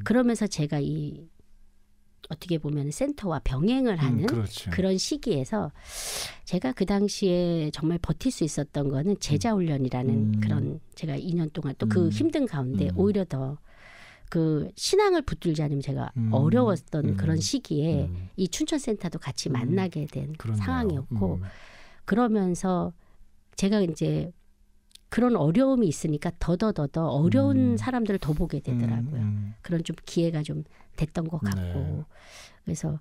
Speaker 2: 그러면서 제가 이 어떻게 보면 센터와 병행을 하는
Speaker 1: 그렇죠.
Speaker 2: 그런 시기에서 제가 그 당시에 정말 버틸 수 있었던 거는 제자훈련이라는 그런 제가 2년 동안 또 그 힘든 가운데 오히려 더 그 신앙을 붙들자면 제가 어려웠던 그런 시기에 이 춘천센터도 같이 만나게 된
Speaker 1: 그렇네요.
Speaker 2: 상황이었고 그러면서 제가 이제 그런 어려움이 있으니까 더더 어려운 사람들을 더 보게 되더라고요. 그런 좀 기회가 좀 됐던 것 같고
Speaker 1: 네.
Speaker 2: 그래서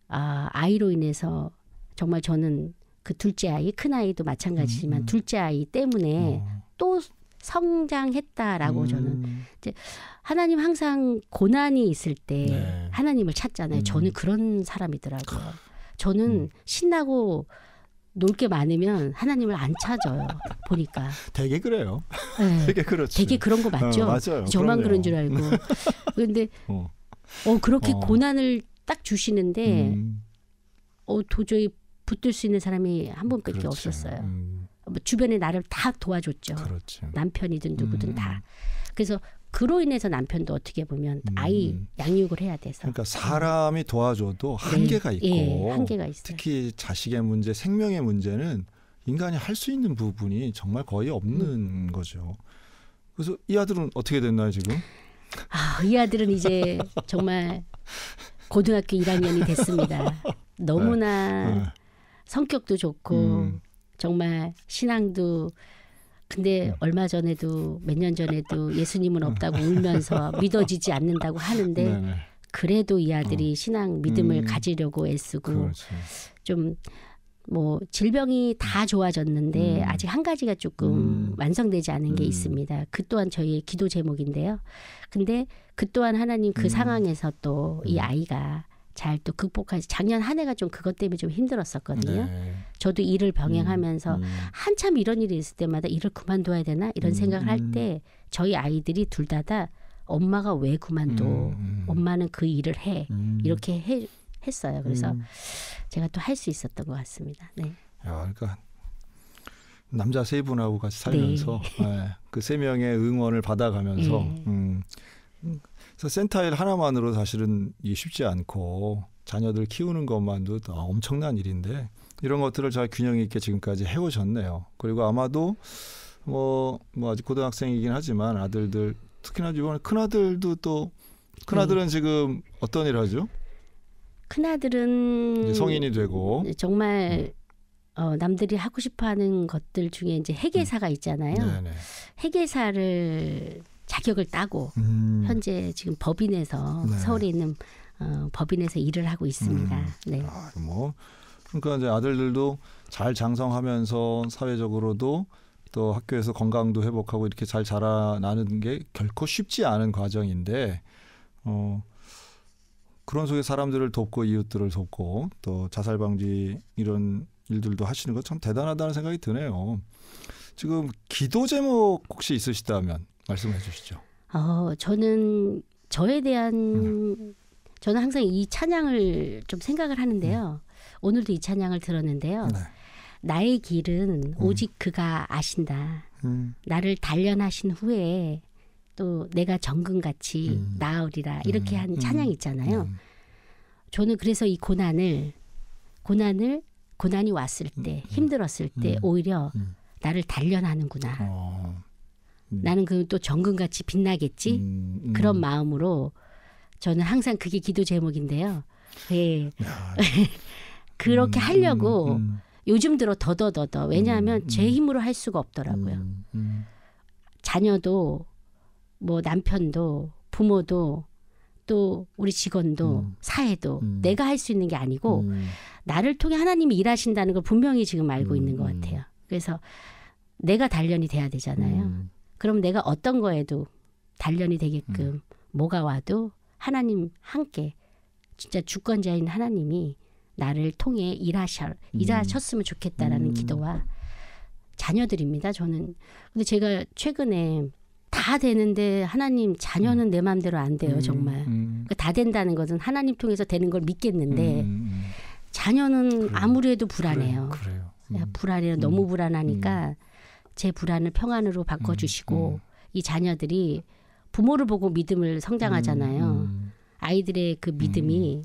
Speaker 2: 아이로 인해서 정말 저는 그 둘째 아이, 큰 아이도 마찬가지지만 둘째 아이 때문에 또 성장했다라고 저는 이제 하나님 항상 고난이 있을 때 하나님을 찾잖아요. 저는 그런 사람이더라고요. 저는 신나고 놀 게 많으면 하나님을 안 찾아요. 보니까.
Speaker 1: 되게 그래요.
Speaker 2: 네.
Speaker 1: 되게 그렇죠.
Speaker 2: 되게 그런 거 맞죠?
Speaker 1: 맞아요.
Speaker 2: 저만
Speaker 1: 그러네요.
Speaker 2: 그런 줄 알고. 그런데 그렇게 고난을 딱 주시는데 도저히 붙들 수 있는 사람이 한 분밖에
Speaker 1: 그렇죠.
Speaker 2: 없었어요. 주변에 나를 다 도와줬죠.
Speaker 1: 그렇죠.
Speaker 2: 남편이든 누구든 다. 그래서 그로 인해서 남편도 어떻게 보면 아이 양육을 해야 돼서.
Speaker 1: 그러니까 사람이 도와줘도 한계가 있고
Speaker 2: 한계가 있어요.
Speaker 1: 특히 자식의 문제, 생명의 문제는 인간이 할 수 있는 부분이 정말 거의 없는 거죠. 그래서 이 아들은 어떻게 됐나요 지금?
Speaker 2: 이 아들은 이제 정말 고등학교 1학년이 됐습니다. 너무나 성격도 좋고 정말 신앙도 근데 얼마 전에도 몇 년 전에도 예수님은 없다고 울면서 믿어지지 않는다고 하는데 그래도 이 아들이 신앙 믿음을 가지려고 애쓰고
Speaker 1: 그렇죠.
Speaker 2: 좀 뭐 질병이 다 좋아졌는데 아직 한 가지가 조금 완성되지 않은 게 있습니다. 그 또한 저희의 기도 제목인데요. 근데 그 또한 하나님 그 상황에서 또 이 아이가 잘 또 극복하지. 작년 한 해가 좀 그것 때문에 좀 힘들었었거든요. 저도 일을 병행하면서 한참 이런 일이 있을 때마다 일을 그만둬야 되나 이런 생각을 할 때 저희 아이들이 둘 다 엄마가 왜 그만둬? 엄마는 그 일을 해. 이렇게 했어요. 그래서 제가 또 할 수 있었던 것 같습니다. 네.
Speaker 1: 야, 그러니까 남자 세 분하고 같이 살면서 그 세 명의 응원을 받아가면서 그래서 센터 일 하나만으로 사실은 이게 쉽지 않고 자녀들 키우는 것만도 엄청난 일인데 이런 것들을 잘 균형 있게 지금까지 해오셨네요. 그리고 아마도 뭐 아직 고등학생이긴 하지만 아들들 특히나 이번에 큰 아들도 또 큰 아들은 지금 어떤 일을 하죠?
Speaker 2: 큰 아들은
Speaker 1: 이제 성인이 되고
Speaker 2: 정말 남들이 하고 싶어하는 것들 중에 이제 회계사가 있잖아요.
Speaker 1: 네네.
Speaker 2: 회계사를 자격을 따고 현재 지금 법인에서
Speaker 1: 네.
Speaker 2: 서울에 있는 법인에서 일을 하고 있습니다. 네.
Speaker 1: 뭐 그러니까 이제 아들들도 잘 장성하면서 사회적으로도 또 학교에서 건강도 회복하고 이렇게 잘 자라나는 게 결코 쉽지 않은 과정인데 그런 속에 사람들을 돕고 이웃들을 돕고 또 자살 방지 이런 일들도 하시는 거 참 대단하다는 생각이 드네요. 지금 기도 제목 혹시 있으시다면 말씀해 주시죠.
Speaker 2: 저는 저에 대한 저는 항상 이 찬양을 좀 생각을 하는데요. 오늘도 이 찬양을 들었는데요.
Speaker 1: 네.
Speaker 2: 나의 길은 오직 그가 아신다. 나를 단련하신 후에 또 내가 정금같이 나으리라. 이렇게 한 찬양이 있잖아요. 저는 그래서 이 고난이 왔을 때 힘들었을 때 오히려 나를 단련하는구나. 나는 그 또 정금같이 빛나겠지. 그런 마음으로 저는 항상 그게 기도 제목인데요. 예. 그렇게 하려고 요즘 들어 더더더더 왜냐하면 제 힘으로 할 수가 없더라고요. 자녀도 뭐 남편도 부모도 또 우리 직원도 사회도 내가 할 수 있는 게 아니고 나를 통해 하나님이 일하신다는 걸 분명히 지금 알고 있는 것 같아요. 그래서 내가 단련이 돼야 되잖아요. 그럼 내가 어떤 거에도 단련이 되게끔 뭐가 와도 하나님 함께 진짜 주권자인 하나님이 나를 통해 일하셨으면 좋겠다라는 기도와 자녀들입니다. 저는 근데 제가 최근에 다 되는데 하나님 자녀는 내 마음대로 안 돼요. 정말. 그러니까 다 된다는 것은 하나님 통해서 되는 걸 믿겠는데 자녀는 아무리 해도 불안해요.
Speaker 1: 그래요.
Speaker 2: 불안해요. 너무 불안하니까 제 불안을 평안으로 바꿔주시고 이 자녀들이 부모를 보고 믿음을 성장하잖아요. 아이들의 그 믿음이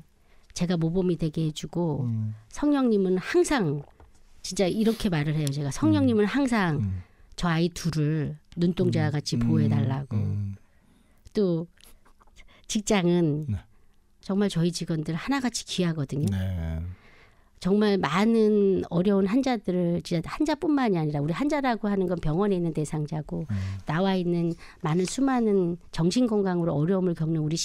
Speaker 2: 제가 모범이 되게 해주고 성령님은 항상 진짜 이렇게 말을 해요. 제가 성령님은 항상 저 아이 둘을 눈동자 같이 보호해달라고. 또 직장은 정말 저희 직원들 하나같이 귀하거든요.
Speaker 1: 네.
Speaker 2: 정말 많은 어려운 환자들을 진짜 환자뿐만이 아니라 우리 환자라고 하는 건 병원에 있는 대상자고 나와 있는 많은 수많은 정신건강으로 어려움을 겪는 우리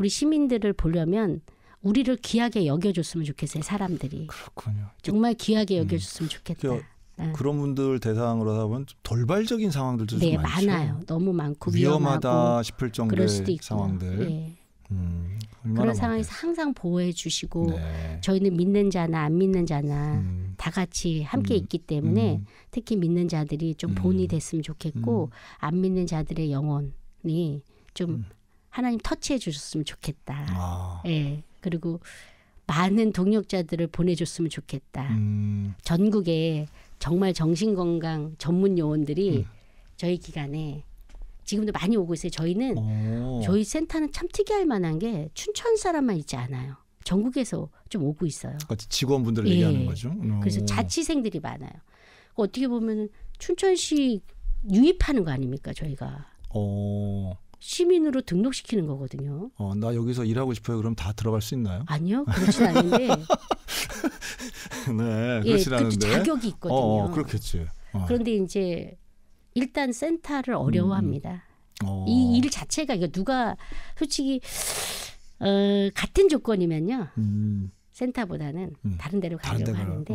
Speaker 2: 시민들을 보려면 우리를 귀하게 여겨줬으면 좋겠어요. 사람들이.
Speaker 1: 그렇군요.
Speaker 2: 정말 귀하게 여겨줬으면 좋겠다.
Speaker 1: 그런 분들 대상으로 하다 보면 돌발적인 상황들도 좀 많죠.
Speaker 2: 많아요. 너무 많고
Speaker 1: 위험하다
Speaker 2: 위험하고
Speaker 1: 싶을 정도의 상황들.
Speaker 2: 네. 그런 상황에서 항상 보호해 주시고 저희는 믿는 자나 안 믿는 자나 다 같이 함께 있기 때문에 특히 믿는 자들이 좀 본이 됐으면 좋겠고 안 믿는 자들의 영혼이 좀 하나님 터치해 주셨으면 좋겠다. 예. 그리고 많은 동역자들을 보내줬으면 좋겠다. 전국에 정말 정신건강 전문 요원들이 저희 기관에 지금도 많이 오고 있어요. 저희는 저희 센터는 참 특이할 만한 게 춘천 사람만 있지 않아요. 전국에서 좀 오고 있어요.
Speaker 1: 직원분들 얘기하는 거죠.
Speaker 2: 그래서 자취생들이 많아요. 어떻게 보면 춘천시 유입하는 거 아닙니까 저희가. 시민으로 등록시키는 거거든요.
Speaker 1: 나 여기서 일하고 싶어요. 그럼 다 들어갈 수 있나요?
Speaker 2: 아니요. 그렇진 않은데.
Speaker 1: 네, 그렇진 않은데.
Speaker 2: 자격이 있거든요.
Speaker 1: 그렇겠지.
Speaker 2: 그런데 이제 일단 센터를 어려워합니다. 이 일 자체가 이거 누가 솔직히 같은 조건이면요. 센터보다는 다른 데로 가려고 하는데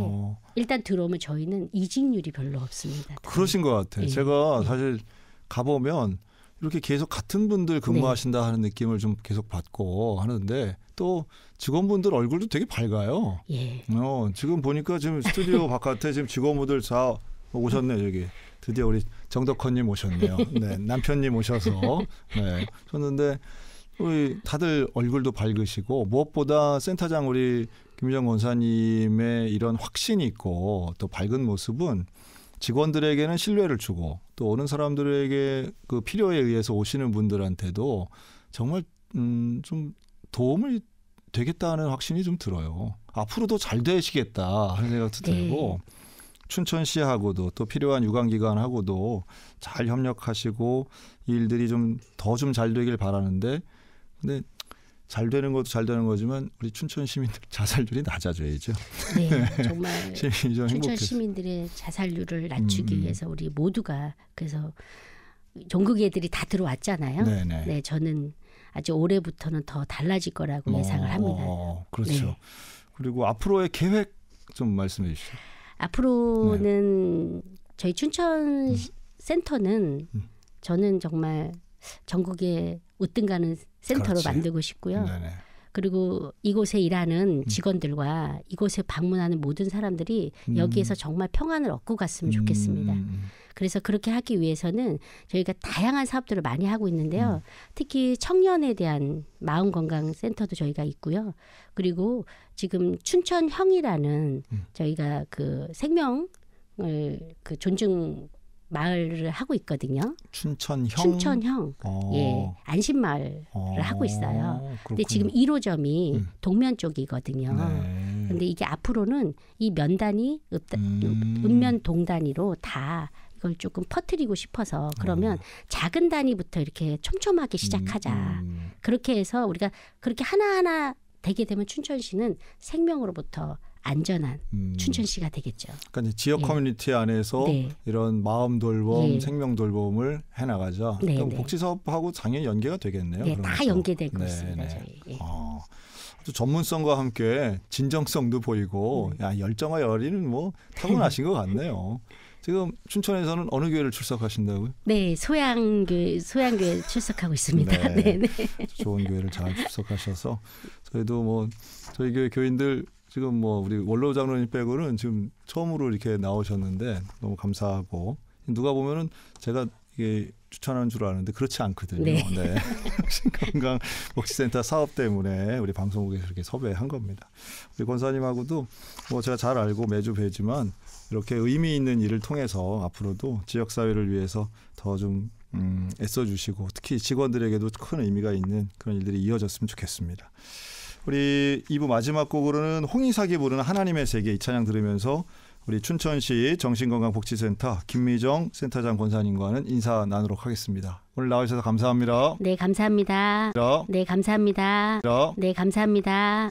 Speaker 2: 일단 들어오면 저희는 이직률이 별로 없습니다.
Speaker 1: 그러신 것 같아요. 제가 사실 가보면 이렇게 계속 같은 분들 근무하신다 하는 느낌을 좀 계속 받고 하는데 또 직원분들 얼굴도 되게 밝아요. 지금 보니까 지금 스튜디오 바깥에 지금 직원분들 다 오셨네. 여기 드디어 우리 정덕헌님 오셨네요. 네, 남편님 오셔서 오셨는데 우리 다들 얼굴도 밝으시고 무엇보다 센터장 우리 김유정 권사님의 이런 확신이 있고 또 밝은 모습은 직원들에게는 신뢰를 주고 또 오는 사람들에게 그 필요에 의해서 오시는 분들한테도 정말 좀 도움이 되겠다는 확신이 좀 들어요. 앞으로도 잘 되시겠다 하는 생각도 들고 춘천시하고도 또 필요한 유관기관하고도 잘 협력하시고 일들이 좀 더 좀 잘 되길 바라는데 근데 잘 되는 것도 잘 되는 거지만 우리 춘천 시민들 자살률이 낮아져야죠.
Speaker 2: 네, 정말
Speaker 1: 춘천
Speaker 2: 시민들의 자살률을 낮추기 위해서 우리 모두가 그래서 전국 애들이 다 들어왔잖아요.
Speaker 1: 네네.
Speaker 2: 네, 저는 아주 올해부터는 더 달라질 거라고 예상을 합니다.
Speaker 1: 그렇죠.
Speaker 2: 네.
Speaker 1: 그리고 앞으로의 계획 좀 말씀해 주시죠.
Speaker 2: 앞으로는 저희 춘천 센터는 저는 정말 전국에 우등 가는 센터로
Speaker 1: 그렇지.
Speaker 2: 만들고 싶고요.
Speaker 1: 네네.
Speaker 2: 그리고 이곳에 일하는 직원들과 이곳에 방문하는 모든 사람들이 여기에서 정말 평안을 얻고 갔으면 좋겠습니다. 그래서 그렇게 하기 위해서는 저희가 다양한 사업들을 많이 하고 있는데요. 특히 청년에 대한 마음건강센터도 저희가 있고요. 그리고 지금 춘천형이라는 저희가 그 생명을 그 존중 마을을 하고 있거든요. 춘천형. 예, 안심마을을 하고 있어요. 근데 지금 1호점이 동면 쪽이거든요.
Speaker 1: 네.
Speaker 2: 근데 이게 앞으로는 이 면단위, 읍면 동단위로 다 이걸 조금 퍼뜨리고 싶어서 그러면 작은 단위부터 이렇게 촘촘하게 시작하자. 그렇게 해서 우리가 그렇게 하나하나 되게 되면 춘천시는 생명으로부터 안전한 춘천시가 되겠죠.
Speaker 1: 그러니까 이제 지역 커뮤니티 안에서
Speaker 2: 네.
Speaker 1: 이런 마음 돌봄,
Speaker 2: 예.
Speaker 1: 생명 돌봄을 해나가자.
Speaker 2: 네,
Speaker 1: 그럼
Speaker 2: 네.
Speaker 1: 복지 사업하고 당연히 연계가 되겠네요.
Speaker 2: 네,
Speaker 1: 그런
Speaker 2: 다
Speaker 1: 것도.
Speaker 2: 연계되고
Speaker 1: 네,
Speaker 2: 있습니다.
Speaker 1: 네.
Speaker 2: 저희. 예.
Speaker 1: 아주 전문성과 함께 진정성도 보이고 야, 열정과 열의는 뭐 타고나신 것 같네요. 지금 춘천에서는 어느 교회를 출석하신다고요?
Speaker 2: 네, 소양교회 출석하고 있습니다.
Speaker 1: 네.
Speaker 2: 네, 네.
Speaker 1: 좋은 교회를 잘 출석하셔서 저희도 뭐 저희 교회 교인들 지금 뭐 우리 원로 장로님 빼고는 지금 처음으로 이렇게 나오셨는데 너무 감사하고 누가 보면은 제가 이게 추천하는 줄 아는데 그렇지 않거든요.
Speaker 2: 네.
Speaker 1: 네. 건강복지센터 사업 때문에 우리 방송국에서 이렇게 섭외한 겁니다. 우리 권사님하고도 뭐 제가 잘 알고 매주 뵈지만 이렇게 의미 있는 일을 통해서 앞으로도 지역사회를 위해서 더 좀 애써주시고 특히 직원들에게도 큰 의미가 있는 그런 일들이 이어졌으면 좋겠습니다. 우리 2부 마지막 곡으로는 홍이삭이 부르는 하나님의 세계 이 찬양 들으면서 우리 춘천시 정신건강복지센터 김미정 센터장 권사님과는 인사 나누도록 하겠습니다. 오늘 나와주셔서 감사합니다.
Speaker 2: 네, 감사합니다. 네, 감사합니다. 네, 감사합니다.